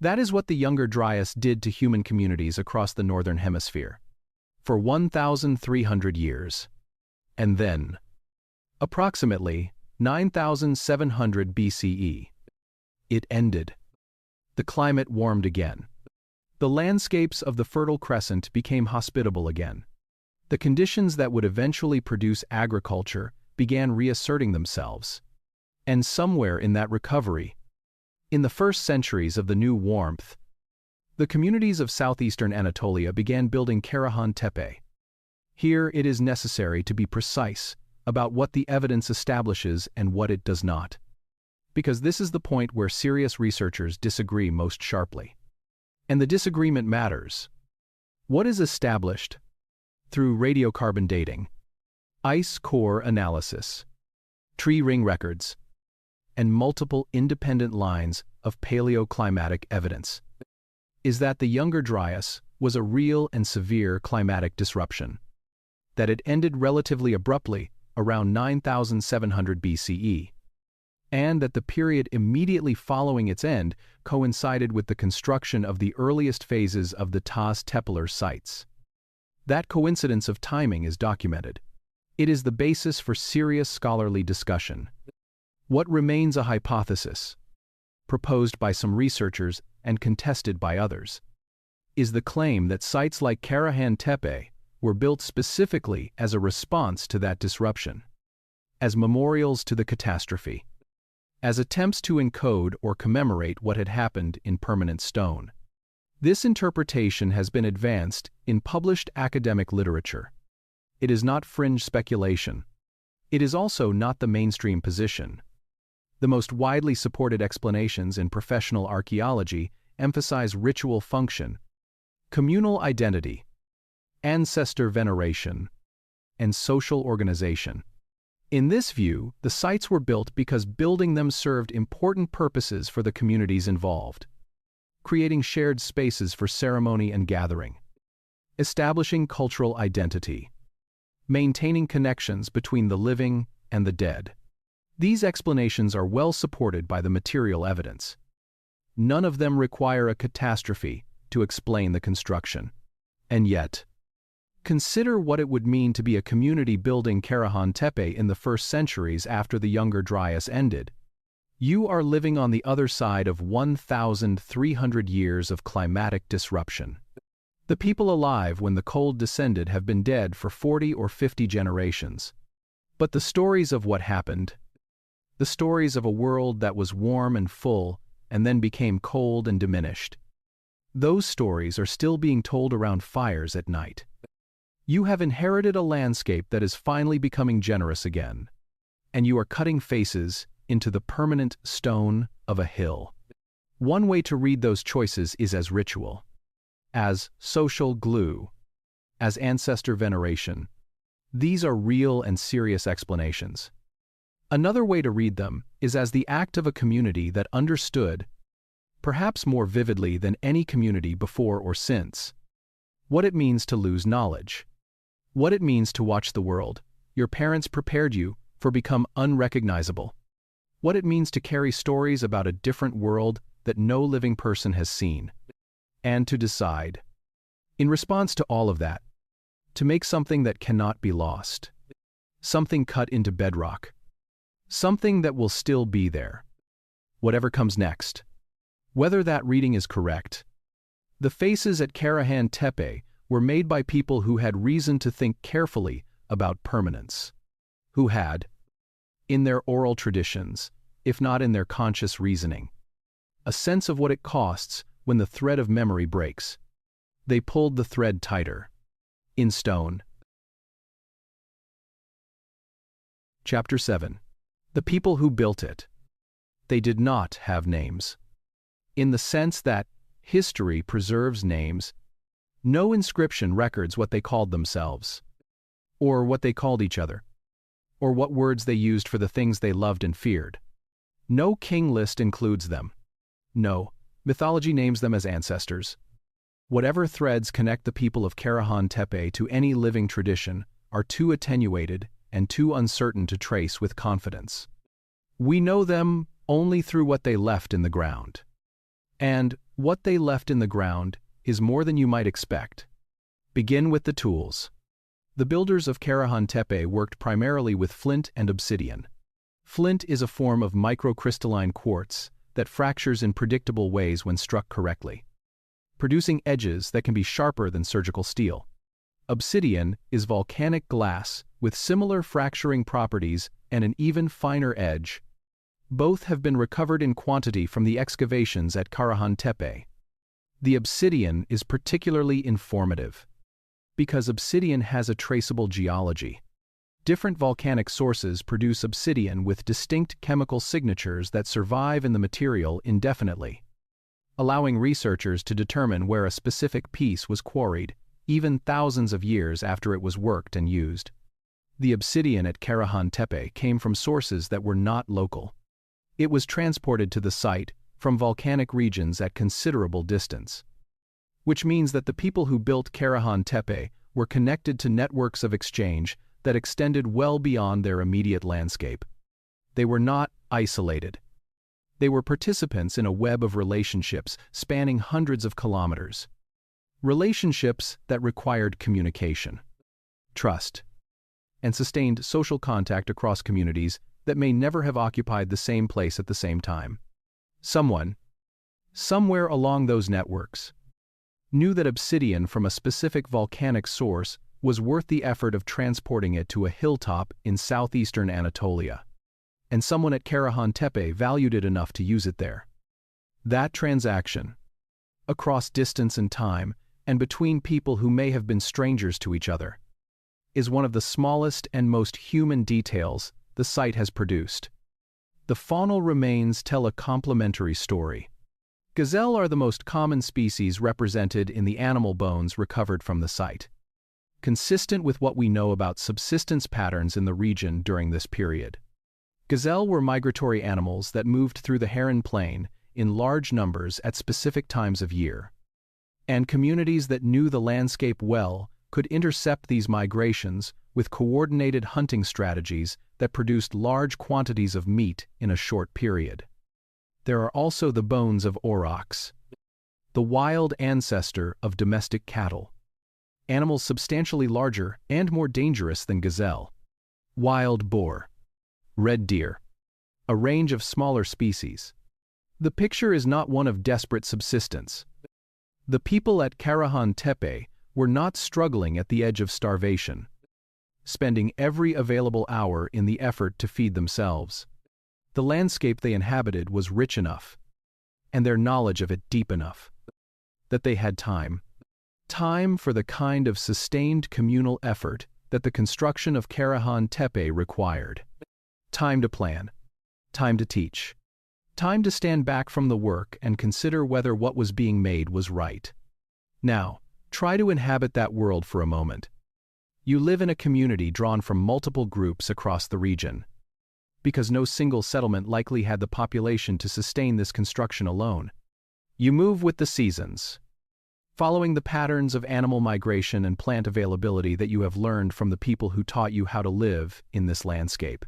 [SPEAKER 1] That is what the Younger Dryas did to human communities across the Northern Hemisphere. For 1,300 years. And then, approximately 9,700 BCE, it ended. The climate warmed again. The landscapes of the Fertile Crescent became hospitable again. The conditions that would eventually produce agriculture began reasserting themselves. And somewhere in that recovery, in the first centuries of the new warmth, the communities of southeastern Anatolia began building Karahan Tepe. Here it is necessary to be precise about what the evidence establishes and what it does not, because this is the point where serious researchers disagree most sharply. And the disagreement matters. What is established through radiocarbon dating, ice core analysis, tree ring records, and multiple independent lines of paleoclimatic evidence is that the Younger Dryas was a real and severe climatic disruption, that it ended relatively abruptly around 9,700 BCE, and that the period immediately following its end coincided with the construction of the earliest phases of the Tas Tepeler sites. That coincidence of timing is documented. It is the basis for serious scholarly discussion. What remains a hypothesis, proposed by some researchers and contested by others, is the claim that sites like Karahan Tepe were built specifically as a response to that disruption, as memorials to the catastrophe, as attempts to encode or commemorate what had happened in permanent stone. This interpretation has been advanced in published academic literature. It is not fringe speculation. It is also not the mainstream position. The most widely supported explanations in professional archaeology emphasize ritual function, communal identity, ancestor veneration, and social organization. In this view, the sites were built because building them served important purposes for the communities involved, creating shared spaces for ceremony and gathering, establishing cultural identity, maintaining connections between the living and the dead. These explanations are well supported by the material evidence. None of them require a catastrophe to explain the construction. And yet, consider what it would mean to be a community building Karahan Tepe in the first centuries after the Younger Dryas ended. You are living on the other side of 1,300 years of climatic disruption. The people alive when the cold descended have been dead for 40 or 50 generations. But the stories of what happened, the stories of a world that was warm and full and then became cold and diminished, those stories are still being told around fires at night. You have inherited a landscape that is finally becoming generous again, and you are cutting faces into the permanent stone of a hill. One way to read those choices is as ritual, as social glue, as ancestor veneration. These are real and serious explanations. Another way to read them is as the act of a community that understood, perhaps more vividly than any community before or since, what it means to lose knowledge, what it means to watch the world your parents prepared you for become unrecognizable, what it means to carry stories about a different world that no living person has seen, and to decide, in response to all of that, to make something that cannot be lost, something cut into bedrock, something that will still be there, whatever comes next. Whether that reading is correct, the faces at Karahan Tepe were made by people who had reason to think carefully about permanence, who had, in their oral traditions, if not in their conscious reasoning, a sense of what it costs when the thread of memory breaks. They pulled the thread tighter. In stone. Chapter 7. The people who built it. They did not have names. In the sense that history preserves names, no inscription records what they called themselves, or what they called each other, or what words they used for the things they loved and feared. No king list includes them. No mythology names them as ancestors. Whatever threads connect the people of Karahan Tepe to any living tradition are too attenuated and too uncertain to trace with confidence. We know them only through what they left in the ground. And what they left in the ground is more than you might expect. Begin with the tools. The builders of Karahan Tepe worked primarily with flint and obsidian. Flint is a form of microcrystalline quartz that fractures in predictable ways when struck correctly, producing edges that can be sharper than surgical steel. Obsidian is volcanic glass with similar fracturing properties and an even finer edge. Both have been recovered in quantity from the excavations at Karahan Tepe. The obsidian is particularly informative because obsidian has a traceable geology. Different volcanic sources produce obsidian with distinct chemical signatures that survive in the material indefinitely, allowing researchers to determine where a specific piece was quarried, even thousands of years after it was worked and used. The obsidian at Karahan Tepe came from sources that were not local. It was transported to the site from volcanic regions at considerable distance, which means that the people who built Karahan Tepe were connected to networks of exchange that extended well beyond their immediate landscape. They were not isolated. They were participants in a web of relationships spanning hundreds of kilometers. Relationships that required communication, trust, and sustained social contact across communities that may never have occupied the same place at the same time. Someone, somewhere along those networks, knew that obsidian from a specific volcanic source was worth the effort of transporting it to a hilltop in southeastern Anatolia, and someone at Karahan Tepe valued it enough to use it there. That transaction, across distance and time, and between people who may have been strangers to each other, is one of the smallest and most human details the site has produced. The faunal remains tell a complementary story. Gazelle are the most common species represented in the animal bones recovered from the site, consistent with what we know about subsistence patterns in the region during this period. Gazelle were migratory animals that moved through the Haran Plain in large numbers at specific times of year, and communities that knew the landscape well could intercept these migrations with coordinated hunting strategies that produced large quantities of meat in a short period. There are also the bones of aurochs, the wild ancestor of domestic cattle, animals substantially larger and more dangerous than gazelle, wild boar, red deer, a range of smaller species. The picture is not one of desperate subsistence. The people at Karahan Tepe were not struggling at the edge of starvation, spending every available hour in the effort to feed themselves. The landscape they inhabited was rich enough, and their knowledge of it deep enough, that they had time for the kind of sustained communal effort that the construction of Karahan Tepe required. Time to plan, time to teach, time to stand back from the work and consider whether what was being made was right. Now, try to inhabit that world for a moment. You live in a community drawn from multiple groups across the region, because no single settlement likely had the population to sustain this construction alone. You move with the seasons, following the patterns of animal migration and plant availability that you have learned from the people who taught you how to live in this landscape.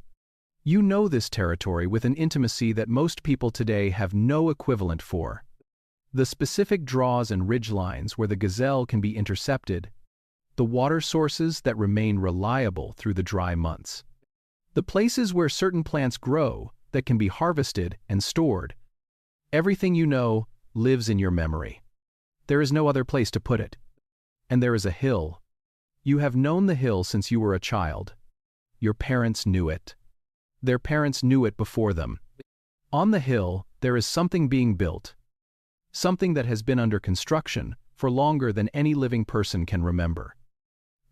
[SPEAKER 1] You know this territory with an intimacy that most people today have no equivalent for. The specific draws and ridgelines where the gazelle can be intercepted, the water sources that remain reliable through the dry months, the places where certain plants grow that can be harvested and stored. Everything you know lives in your memory. There is no other place to put it. And there is a hill. You have known the hill since you were a child. Your parents knew it. Their parents knew it before them. On the hill, there is something being built, something that has been under construction for longer than any living person can remember.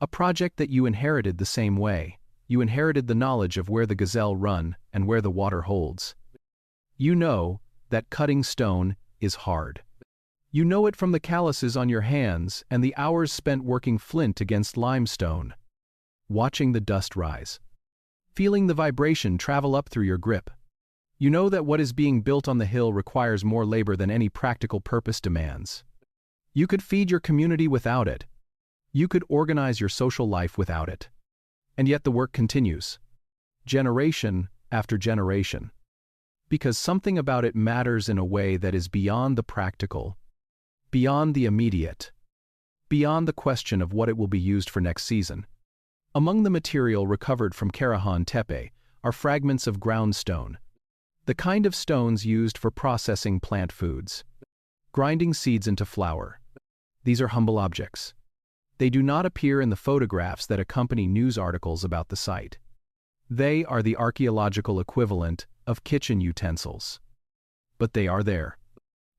[SPEAKER 1] A project that you inherited the same way. You inherited the knowledge of where the gazelle run and where the water holds. You know that cutting stone is hard. You know it from the calluses on your hands and the hours spent working flint against limestone, watching the dust rise, feeling the vibration travel up through your grip. You know that what is being built on the hill requires more labor than any practical purpose demands. You could feed your community without it. You could organize your social life without it. And yet the work continues, generation after generation. Because something about it matters in a way that is beyond the practical, beyond the immediate, beyond the question of what it will be used for next season. Among the material recovered from Karahan Tepe are fragments of ground stone, the kind of stones used for processing plant foods, grinding seeds into flour. These are humble objects. They do not appear in the photographs that accompany news articles about the site. They are the archaeological equivalent of kitchen utensils. But they are there,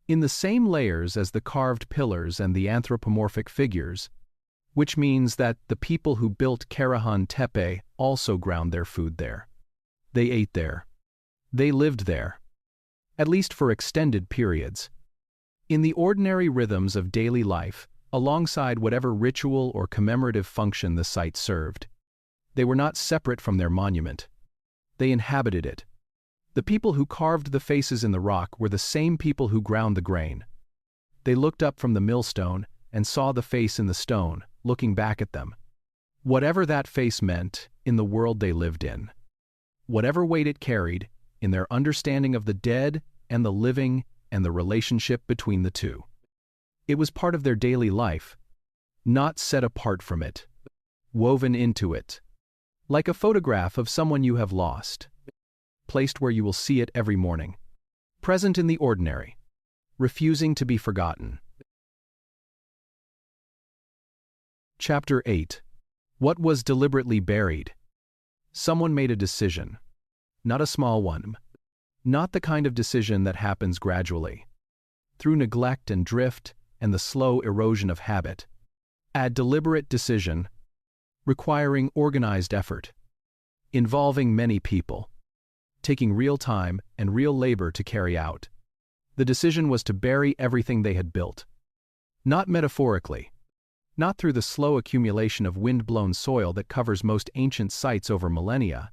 [SPEAKER 1] in the same layers as the carved pillars and the anthropomorphic figures, which means that the people who built Karahan Tepe also ground their food there. They ate there. They lived there, at least for extended periods. In the ordinary rhythms of daily life, alongside whatever ritual or commemorative function the site served, they were not separate from their monument. They inhabited it. The people who carved the faces in the rock were the same people who ground the grain. They looked up from the millstone and saw the face in the stone, looking back at them. Whatever that face meant in the world they lived in, whatever weight it carried in their understanding of the dead and the living and the relationship between the two. It was part of their daily life, not set apart from it, woven into it, like a photograph of someone you have lost, placed where you will see it every morning, present in the ordinary, refusing to be forgotten. Chapter 8. What was deliberately buried? Someone made a decision. Not a small one. Not the kind of decision that happens gradually, through neglect and drift and the slow erosion of habit. A deliberate decision, requiring organized effort, involving many people, taking real time and real labor to carry out. The decision was to bury everything they had built. Not metaphorically, not through the slow accumulation of wind-blown soil that covers most ancient sites over millennia,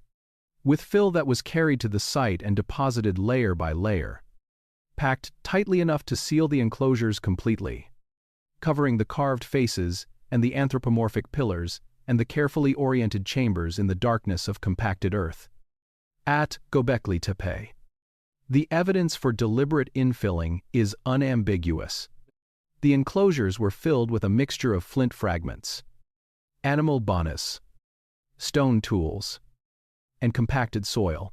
[SPEAKER 1] with fill that was carried to the site and deposited layer by layer, packed tightly enough to seal the enclosures completely, covering the carved faces and the anthropomorphic pillars and the carefully oriented chambers in the darkness of compacted earth. At Göbekli Tepe, the evidence for deliberate infilling is unambiguous. The enclosures were filled with a mixture of flint fragments, animal bones, stone tools, and compacted soil,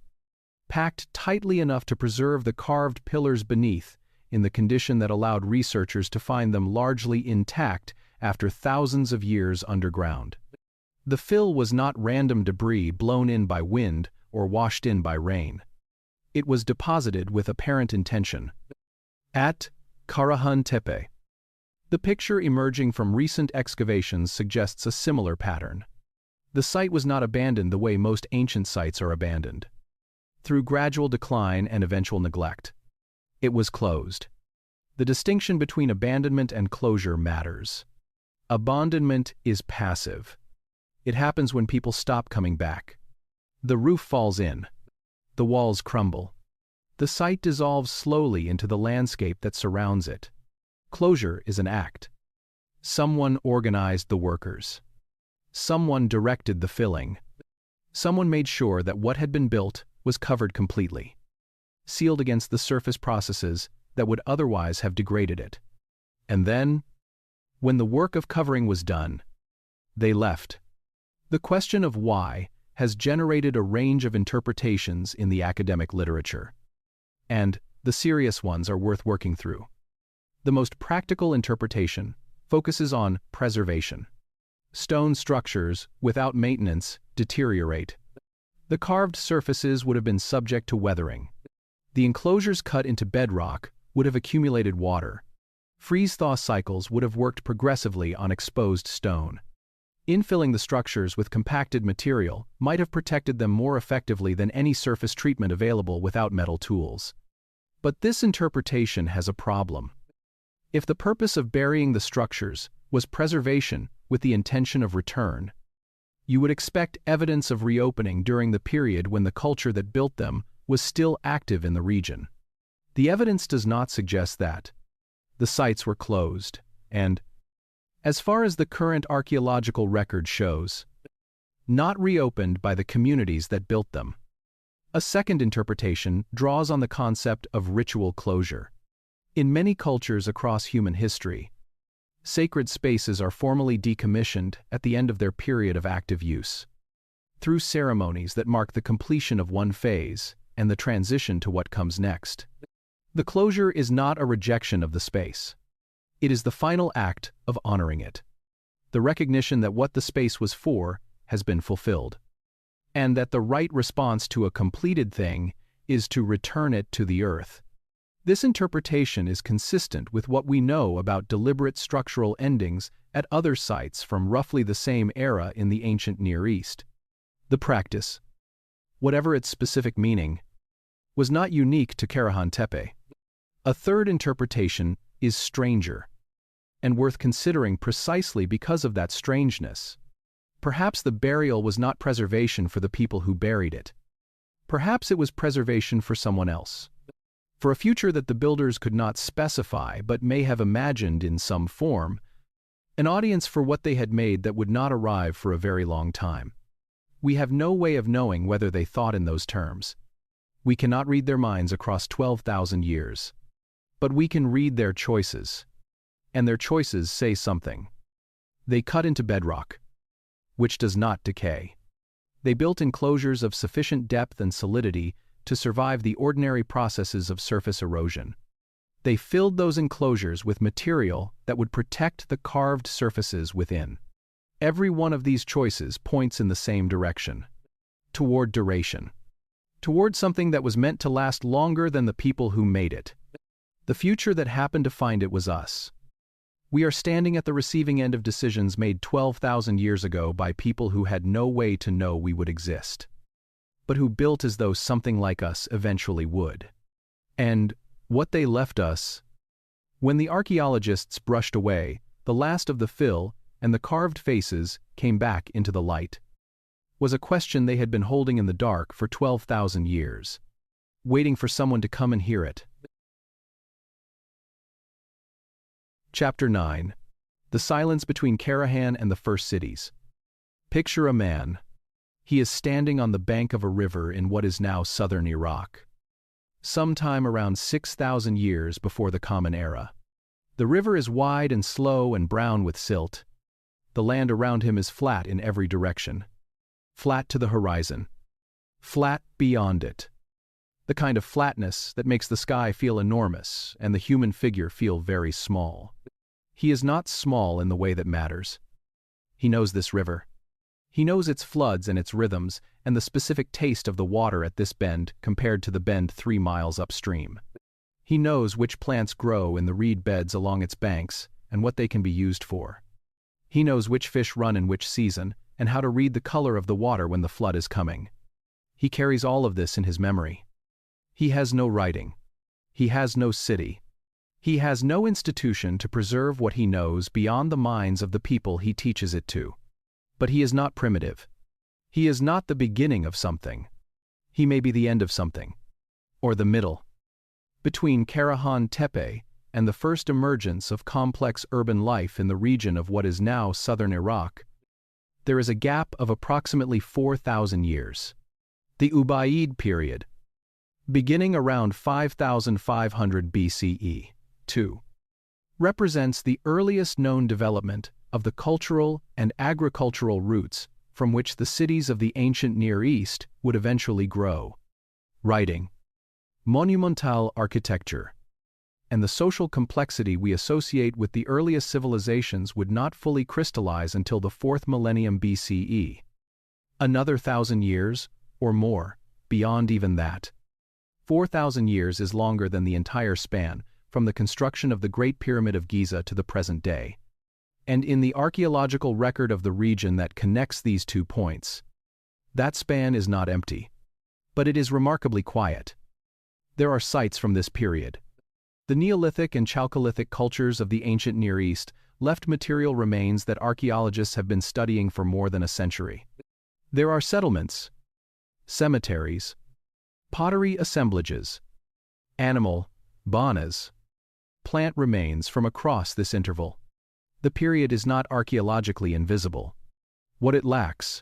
[SPEAKER 1] packed tightly enough to preserve the carved pillars beneath in the condition that allowed researchers to find them largely intact after thousands of years underground. The fill was not random debris blown in by wind or washed in by rain. It was deposited with apparent intention. At Karahan Tepe, the picture emerging from recent excavations suggests a similar pattern. The site was not abandoned the way most ancient sites are abandoned, through gradual decline and eventual neglect. It was closed. The distinction between abandonment and closure matters. Abandonment is passive. It happens when people stop coming back. The roof falls in. The walls crumble. The site dissolves slowly into the landscape that surrounds it. Closure is an act. Someone organized the workers. Someone directed the filling. Someone made sure that what had been built was covered completely, sealed against the surface processes that would otherwise have degraded it. And then, when the work of covering was done, they left. The question of why has generated a range of interpretations in the academic literature, and the serious ones are worth working through. The most practical interpretation focuses on preservation. Stone structures, without maintenance, deteriorate. The carved surfaces would have been subject to weathering. The enclosures cut into bedrock would have accumulated water. Freeze-thaw cycles would have worked progressively on exposed stone. Infilling the structures with compacted material might have protected them more effectively than any surface treatment available without metal tools. But this interpretation has a problem. If the purpose of burying the structures was preservation with the intention of return, you would expect evidence of reopening during the period when the culture that built them was still active in the region. The evidence does not suggest that. The sites were closed, and, as far as the current archaeological record shows, not reopened by the communities that built them. A second interpretation draws on the concept of ritual closure. In many cultures across human history, sacred spaces are formally decommissioned at the end of their period of active use, through ceremonies that mark the completion of one phase and the transition to what comes next. The closure is not a rejection of the space. It is the final act of honoring it. The recognition that what the space was for has been fulfilled, and that the right response to a completed thing is to return it to the earth. This interpretation is consistent with what we know about deliberate structural endings at other sites from roughly the same era in the ancient Near East. The practice, whatever its specific meaning, was not unique to Karahan Tepe. A third interpretation is stranger, and worth considering precisely because of that strangeness. Perhaps the burial was not preservation for the people who buried it. Perhaps it was preservation for someone else, for a future that the builders could not specify but may have imagined in some form, an audience for what they had made that would not arrive for a very long time. We have no way of knowing whether they thought in those terms. We cannot read their minds across 12,000 years. But we can read their choices, and their choices say something. They cut into bedrock, which does not decay. They built enclosures of sufficient depth and solidity to survive the ordinary processes of surface erosion. They filled those enclosures with material that would protect the carved surfaces within. Every one of these choices points in the same direction, toward duration, toward something that was meant to last longer than the people who made it. The future that happened to find it was us. We are standing at the receiving end of decisions made 12,000 years ago by people who had no way to know we would exist, but who built as though something like us eventually would. And what they left us, when the archaeologists brushed away, the last of the fill and the carved faces came back into the light, was a question they had been holding in the dark for 12,000 years, waiting for someone to come and hear it. Chapter 9. The Silence Between Karahan and the First Cities. Picture a man. He is standing on the bank of a river in what is now southern Iraq, sometime around 6,000 years before the Common Era. The river is wide and slow and brown with silt. The land around him is flat in every direction. Flat to the horizon. Flat beyond it. The kind of flatness that makes the sky feel enormous and the human figure feel very small. He is not small in the way that matters. He knows this river. He knows its floods and its rhythms and the specific taste of the water at this bend compared to the bend 3 miles upstream. He knows which plants grow in the reed beds along its banks and what they can be used for. He knows which fish run in which season and how to read the color of the water when the flood is coming. He carries all of this in his memory. He has no writing. He has no city. He has no institution to preserve what he knows beyond the minds of the people he teaches it to. But he is not primitive. He is not the beginning of something. He may be the end of something, or the middle. Between Karahan Tepe and the first emergence of complex urban life in the region of what is now southern Iraq, there is a gap of approximately 4,000 years. The Ubaid period, beginning around 5,500 BCE, 2, represents the earliest known development of the cultural and agricultural roots from which the cities of the ancient Near East would eventually grow. Writing, monumental architecture, and the social complexity we associate with the earliest civilizations would not fully crystallize until the 4th millennium BCE. Another 1,000 years, or more, beyond even that. 4,000 years is longer than the entire span from the construction of the Great Pyramid of Giza to the present day. And in the archaeological record of the region that connects these 2 points, that span is not empty, but it is remarkably quiet. There are sites from this period. The Neolithic and Chalcolithic cultures of the ancient Near East left material remains that archaeologists have been studying for more than a century. There are settlements, cemeteries, pottery assemblages, animal, banas, plant remains from across this interval. The period is not archaeologically invisible. What it lacks,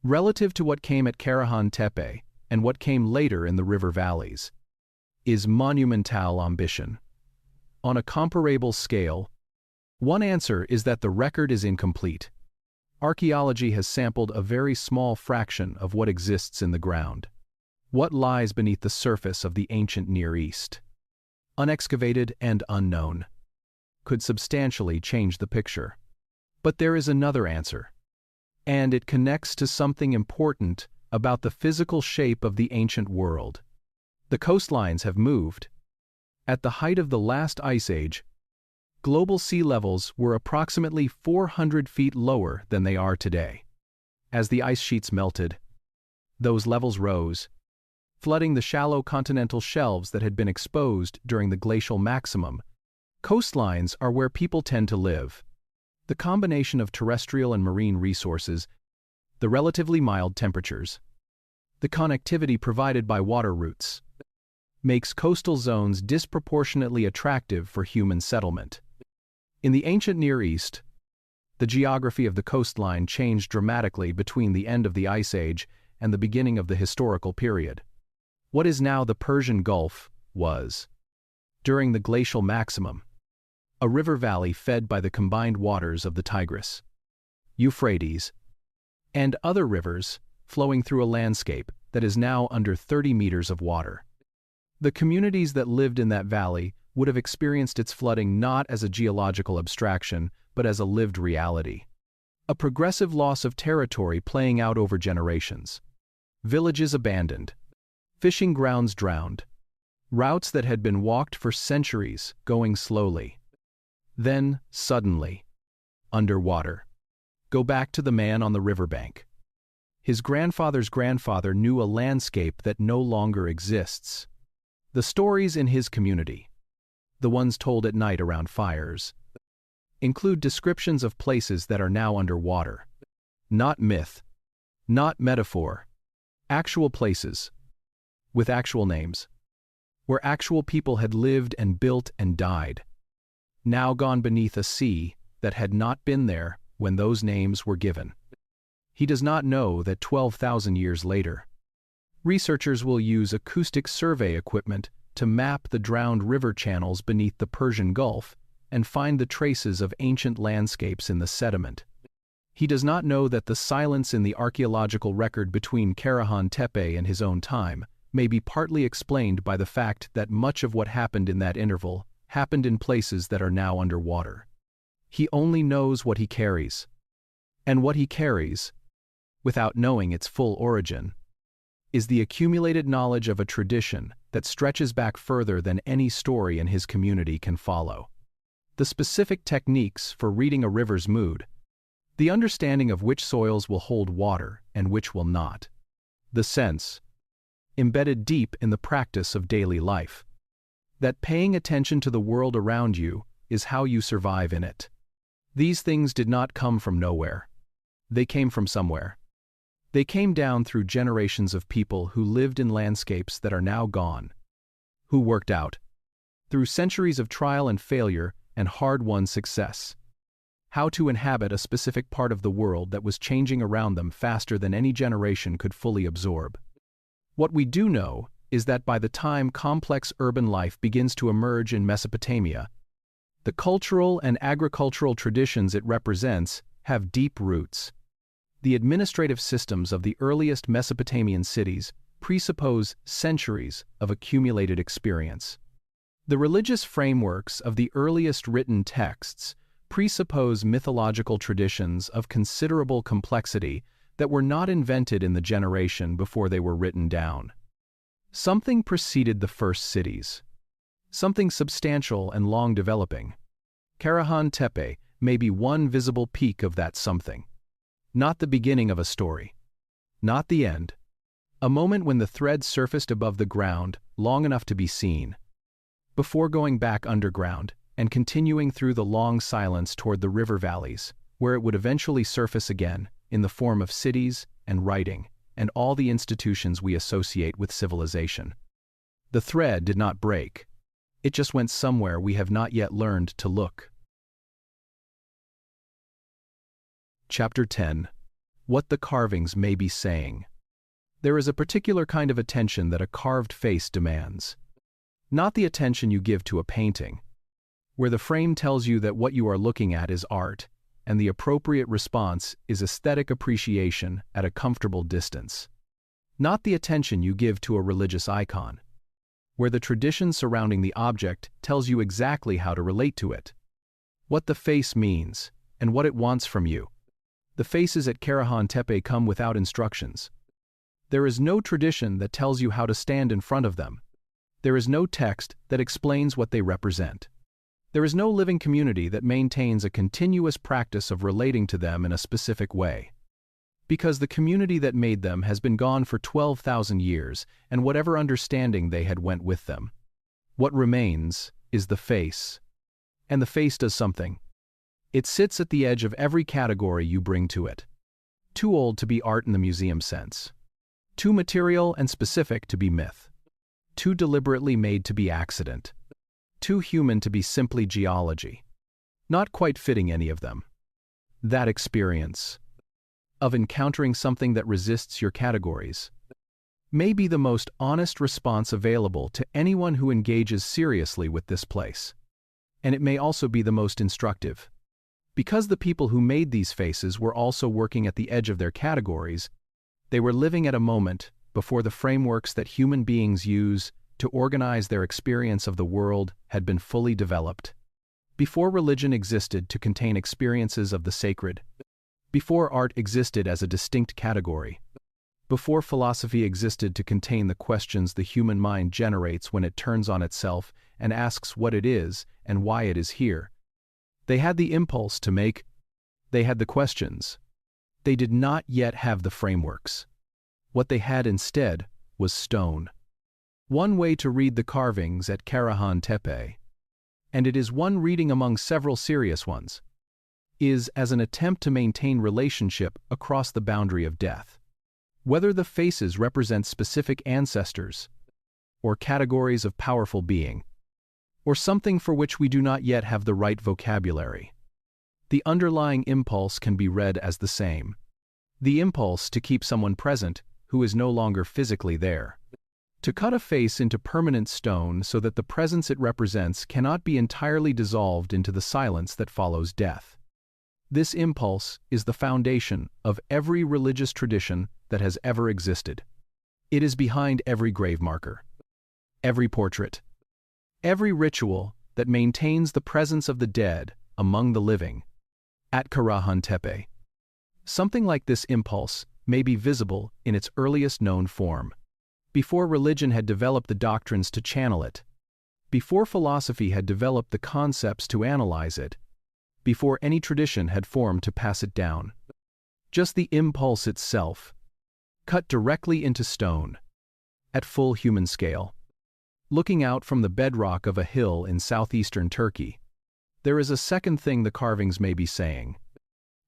[SPEAKER 1] relative to what came at Karahan Tepe and what came later in the river valleys, is monumental ambition. On a comparable scale, one answer is that the record is incomplete. Archaeology has sampled a very small fraction of what exists in the ground. What lies beneath the surface of the ancient Near East, unexcavated and unknown, could substantially change the picture. But there is another answer, and it connects to something important about the physical shape of the ancient world. The coastlines have moved. At the height of the last ice age, global sea levels were approximately 400 feet lower than they are today. As the ice sheets melted, those levels rose, flooding the shallow continental shelves that had been exposed during the glacial maximum. Coastlines are where people tend to live. The combination of terrestrial and marine resources, the relatively mild temperatures, the connectivity provided by water routes, makes coastal zones disproportionately attractive for human settlement. In the ancient Near East, the geography of the coastline changed dramatically between the end of the Ice Age and the beginning of the historical period. What is now the Persian Gulf was, during the glacial maximum, a river valley fed by the combined waters of the Tigris, Euphrates, and other rivers flowing through a landscape that is now under 30 meters of water. The communities that lived in that valley would have experienced its flooding not as a geological abstraction, but as a lived reality. A progressive loss of territory playing out over generations. Villages abandoned. Fishing grounds drowned. Routes that had been walked for centuries going slowly. Then, suddenly, underwater. Go back to the man on the riverbank. His grandfather's grandfather knew a landscape that no longer exists. The stories in his community, the ones told at night around fires, include descriptions of places that are now underwater. Not myth, not metaphor, actual places, with actual names, where actual people had lived and built and died, now gone beneath a sea that had not been there when those names were given. He does not know that 12,000 years later, researchers will use acoustic survey equipment to map the drowned river channels beneath the Persian Gulf and find the traces of ancient landscapes in the sediment. He does not know that the silence in the archaeological record between Karahan Tepe and his own time may be partly explained by the fact that much of what happened in that interval happened in places that are now underwater. He only knows what he carries. And what he carries, without knowing its full origin, is the accumulated knowledge of a tradition that stretches back further than any story in his community can follow. The specific techniques for reading a river's mood, the understanding of which soils will hold water and which will not, the sense, embedded deep in the practice of daily life, that paying attention to the world around you is how you survive in it. These things did not come from nowhere. They came from somewhere. They came down through generations of people who lived in landscapes that are now gone, who worked out, through centuries of trial and failure and hard-won success, how to inhabit a specific part of the world that was changing around them faster than any generation could fully absorb. What we do know is that by the time complex urban life begins to emerge in Mesopotamia, the cultural and agricultural traditions it represents have deep roots. The administrative systems of the earliest Mesopotamian cities presuppose centuries of accumulated experience. The religious frameworks of the earliest written texts presuppose mythological traditions of considerable complexity that were not invented in the generation before they were written down. Something preceded the first cities. something substantial and long developing. Karahan Tepe may be one visible peak of that something. Not the beginning of a story. Not the end. A moment when the thread surfaced above the ground long enough to be seen, before going back underground and continuing through the long silence toward the river valleys, where it would eventually surface again in the form of cities and writing and all the institutions we associate with civilization. The thread did not break. It just went somewhere we have not yet learned to look. Chapter 10. What the carvings may be saying. There is a particular kind of attention that a carved face demands. Not the attention you give to a painting, where the frame tells you that what you are looking at is art, and the appropriate response is aesthetic appreciation at a comfortable distance. Not the attention you give to a religious icon, where the tradition surrounding the object tells you exactly how to relate to it, what the face means, and what it wants from you. The faces at Karahan Tepe come without instructions. There is no tradition that tells you how to stand in front of them. There is no text that explains what they represent. There is no living community that maintains a continuous practice of relating to them in a specific way. Because the community that made them has been gone for 12,000 years, and whatever understanding they had went with them. What remains is the face. And the face does something. It sits at the edge of every category you bring to it. Too old to be art in the museum sense. Too material and specific to be myth. Too deliberately made to be accident. Too human to be simply geology. Not quite fitting any of them. That experience of encountering something that resists your categories may be the most honest response available to anyone who engages seriously with this place. And it may also be the most instructive. Because the people who made these faces were also working at the edge of their categories, they were living at a moment before the frameworks that human beings use to organize their experience of the world had been fully developed. Before religion existed to contain experiences of the sacred. Before art existed as a distinct category. Before philosophy existed to contain the questions the human mind generates when it turns on itself and asks what it is and why it is here. They had the impulse to make. They had the questions. They did not yet have the frameworks. What they had instead was stone. One way to read the carvings at Karahan Tepe, and it is one reading among several serious ones, is as an attempt to maintain relationship across the boundary of death. Whether the faces represent specific ancestors, or categories of powerful being, or something for which we do not yet have the right vocabulary. The underlying impulse can be read as the same. The impulse to keep someone present who is no longer physically there. To cut a face into permanent stone so that the presence it represents cannot be entirely dissolved into the silence that follows death. This impulse is the foundation of every religious tradition that has ever existed. It is behind every grave marker, every portrait, every ritual that maintains the presence of the dead among the living. At Karahan Tepe, something like this impulse may be visible in its earliest known form. Before religion had developed the doctrines to channel it, before philosophy had developed the concepts to analyze it, before any tradition had formed to pass it down. Just the impulse itself, cut directly into stone, at full human scale. Looking out from the bedrock of a hill in southeastern Turkey, there is a second thing the carvings may be saying.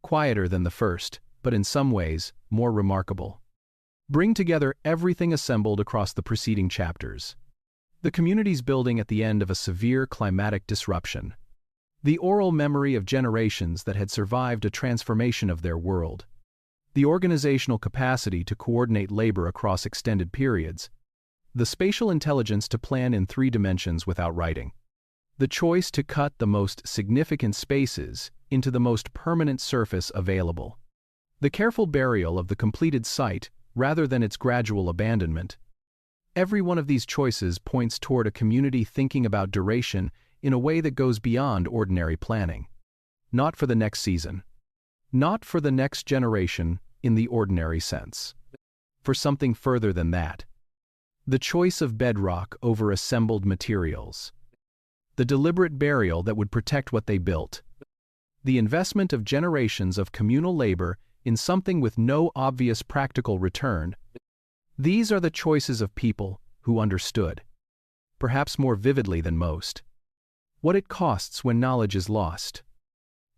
[SPEAKER 1] Quieter than the first, but in some ways, more remarkable. Bring together everything assembled across the preceding chapters. The community's building at the end of a severe climatic disruption. The oral memory of generations that had survived a transformation of their world. The organizational capacity to coordinate labor across extended periods. The spatial intelligence to plan in 3 dimensions without writing. The choice to cut the most significant spaces into the most permanent surface available. The careful burial of the completed site rather than its gradual abandonment. Every one of these choices points toward a community thinking about duration in a way that goes beyond ordinary planning. Not for the next season. Not for the next generation in the ordinary sense. For something further than that. The choice of bedrock over assembled materials. The deliberate burial that would protect what they built. The investment of generations of communal labor in something with no obvious practical return. These are the choices of people who understood, perhaps more vividly than most, what it costs when knowledge is lost.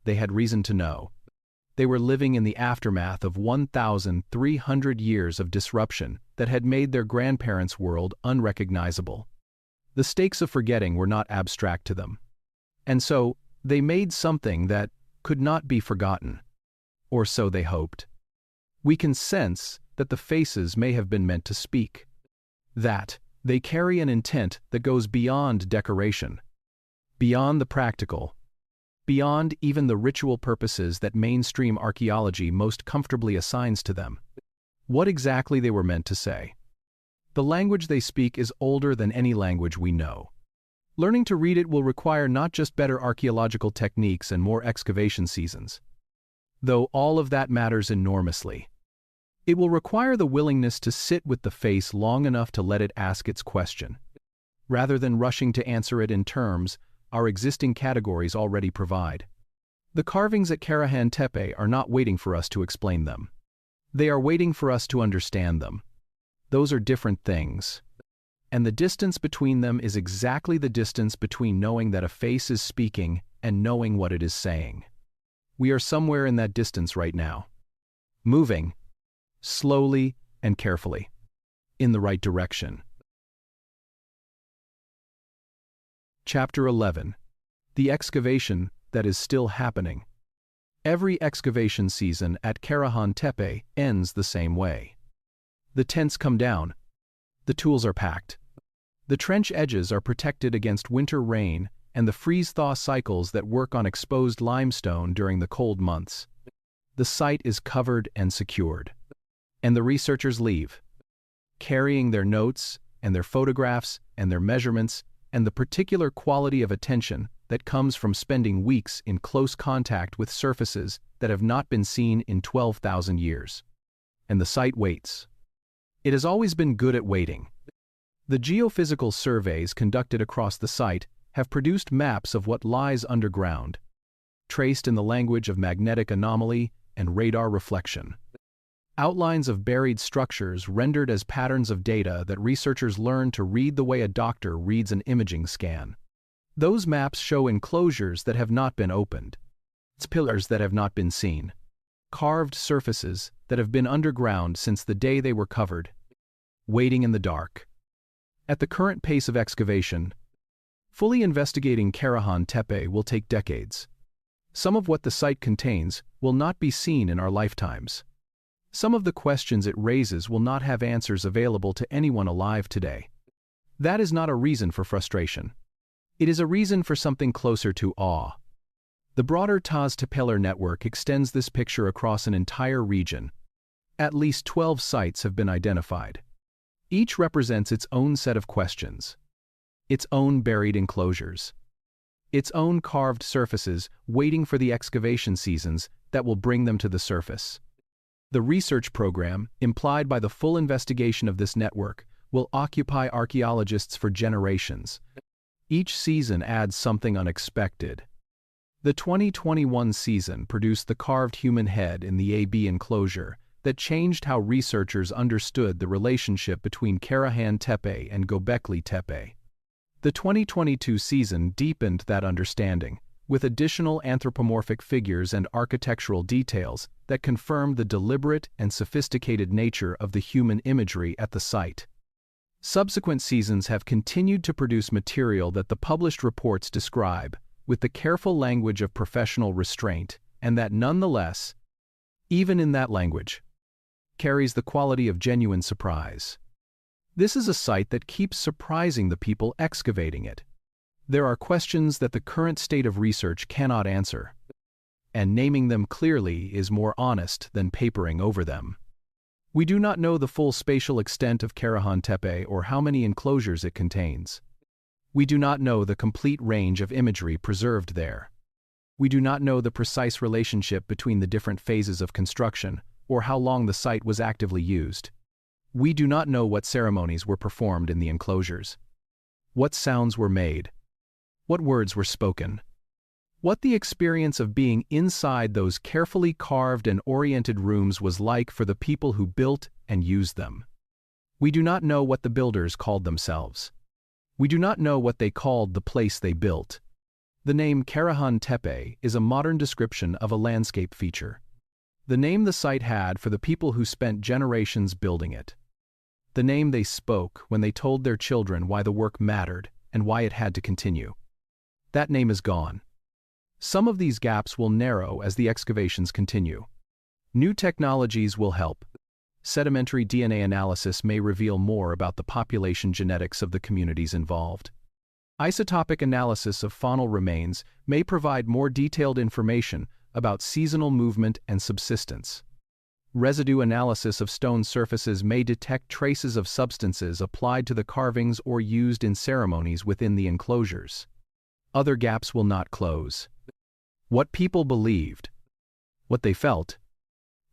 [SPEAKER 1] They had reason to know. They were living in the aftermath of 1,300 years of disruption that had made their grandparents' world unrecognizable. The stakes of forgetting were not abstract to them. And so, they made something that could not be forgotten. Or so they hoped. We can sense that the faces may have been meant to speak. That they carry an intent that goes beyond decoration, beyond the practical, beyond even the ritual purposes that mainstream archaeology most comfortably assigns to them. What exactly they were meant to say. The language they speak is older than any language we know. Learning to read it will require not just better archaeological techniques and more excavation seasons, though all of that matters enormously. It will require the willingness to sit with the face long enough to let it ask its question, rather than rushing to answer it in terms our existing categories already provide. The carvings at Karahan Tepe are not waiting for us to explain them. They are waiting for us to understand them. Those are different things. And the distance between them is exactly the distance between knowing that a face is speaking and knowing what it is saying. We are somewhere in that distance right now. Moving, slowly and carefully, in the right direction. Chapter 11. The excavation that is still happening. Every excavation season at Karahan Tepe ends the same way. The tents come down. The tools are packed. The trench edges are protected against winter rain and the freeze-thaw cycles that work on exposed limestone during the cold months. The site is covered and secured. And the researchers leave, carrying their notes and their photographs and their measurements and the particular quality of attention that comes from spending weeks in close contact with surfaces that have not been seen in 12,000 years. And the site waits. It has always been good at waiting. The geophysical surveys conducted across the site have produced maps of what lies underground, traced in the language of magnetic anomaly and radar reflection. Outlines of buried structures rendered as patterns of data that researchers learn to read the way a doctor reads an imaging scan. Those maps show enclosures that have not been opened, pillars that have not been seen, carved surfaces that have been underground since the day they were covered, waiting in the dark. At the current pace of excavation, fully investigating Karahan Tepe will take decades. Some of what the site contains will not be seen in our lifetimes. Some of the questions it raises will not have answers available to anyone alive today. That is not a reason for frustration. It is a reason for something closer to awe. The broader Taz Tepeler network extends this picture across an entire region. At least 12 sites have been identified. Each represents its own set of questions, its own buried enclosures, its own carved surfaces waiting for the excavation seasons that will bring them to the surface. The research program, implied by the full investigation of this network, will occupy archaeologists for generations. Each season adds something unexpected. The 2021 season produced the carved human head in the AB enclosure that changed how researchers understood the relationship between Karahan Tepe and Göbekli Tepe. The 2022 season deepened that understanding, with additional anthropomorphic figures and architectural details that confirmed the deliberate and sophisticated nature of the human imagery at the site. Subsequent seasons have continued to produce material that the published reports describe, with the careful language of professional restraint, and that nonetheless, even in that language, carries the quality of genuine surprise. This is a site that keeps surprising the people excavating it. There are questions that the current state of research cannot answer, and naming them clearly is more honest than papering over them. We do not know the full spatial extent of Karahan Tepe or how many enclosures it contains. We do not know the complete range of imagery preserved there. We do not know the precise relationship between the different phases of construction or how long the site was actively used. We do not know what ceremonies were performed in the enclosures, what sounds were made, What words were spoken? What the experience of being inside those carefully carved and oriented rooms was like for the people who built and used them. We do not know what the builders called themselves. We do not know what they called the place they built. The name Karahan Tepe is a modern description of a landscape feature. The name the site had for the people who spent generations building it. The name they spoke when they told their children why the work mattered and why it had to continue. That name is gone. Some of these gaps will narrow as the excavations continue. New technologies will help. Sedimentary DNA analysis may reveal more about the population genetics of the communities involved. Isotopic analysis of faunal remains may provide more detailed information about seasonal movement and subsistence. Residue analysis of stone surfaces may detect traces of substances applied to the carvings or used in ceremonies within the enclosures. Other gaps will not close. What people believed, what they felt,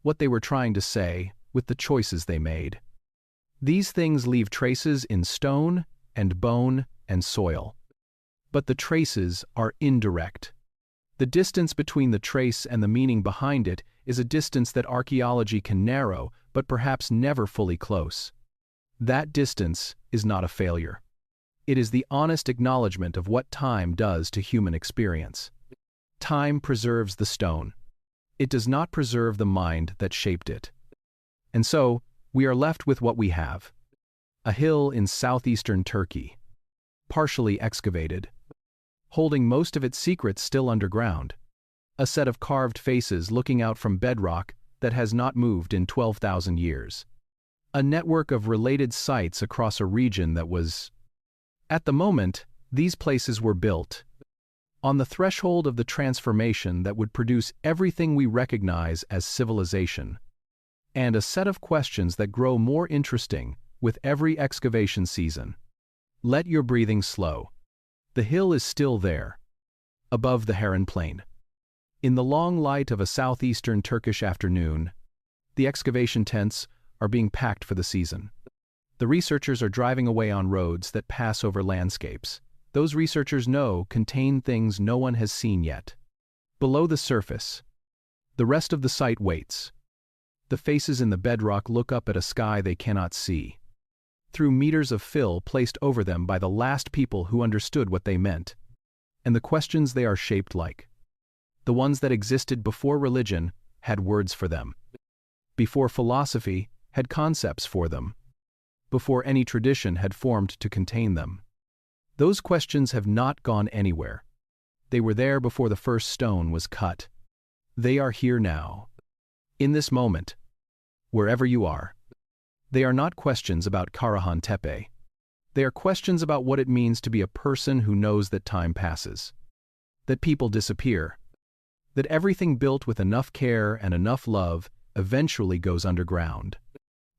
[SPEAKER 1] what they were trying to say with the choices they made. These things leave traces in stone and bone and soil. But the traces are indirect. The distance between the trace and the meaning behind it is a distance that archaeology can narrow, but perhaps never fully close. That distance is not a failure. It is the honest acknowledgement of what time does to human experience. Time preserves the stone. It does not preserve the mind that shaped it. And so, we are left with what we have. A hill in southeastern Turkey, partially excavated, holding most of its secrets still underground. A set of carved faces looking out from bedrock that has not moved in 12,000 years. A network of related sites across a region that was... At the moment, these places were built on the threshold of the transformation that would produce everything we recognize as civilization. And a set of questions that grow more interesting with every excavation season. Let your breathing slow. The hill is still there, above the Harran Plain. In the long light of a southeastern Turkish afternoon, the excavation tents are being packed for the season. The researchers are driving away on roads that pass over landscapes. Those researchers know contain things no one has seen yet. Below the surface, the rest of the site waits. The faces in the bedrock look up at a sky they cannot see, through meters of fill placed over them by the last people who understood what they meant. And the questions they are shaped like. The ones that existed before religion had words for them. Before philosophy had concepts for them. Before any tradition had formed to contain them. Those questions have not gone anywhere. They were there before the first stone was cut. They are here now. In this moment. Wherever you are. They are not questions about Karahan Tepe. They are questions about what it means to be a person who knows that time passes. That people disappear. That everything built with enough care and enough love eventually goes underground.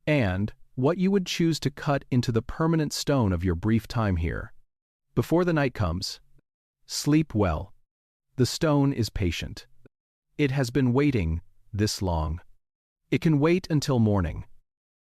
[SPEAKER 1] And what you would choose to cut into the permanent stone of your brief time here. Before the night comes, sleep well. The stone is patient. It has been waiting this long. It can wait until morning.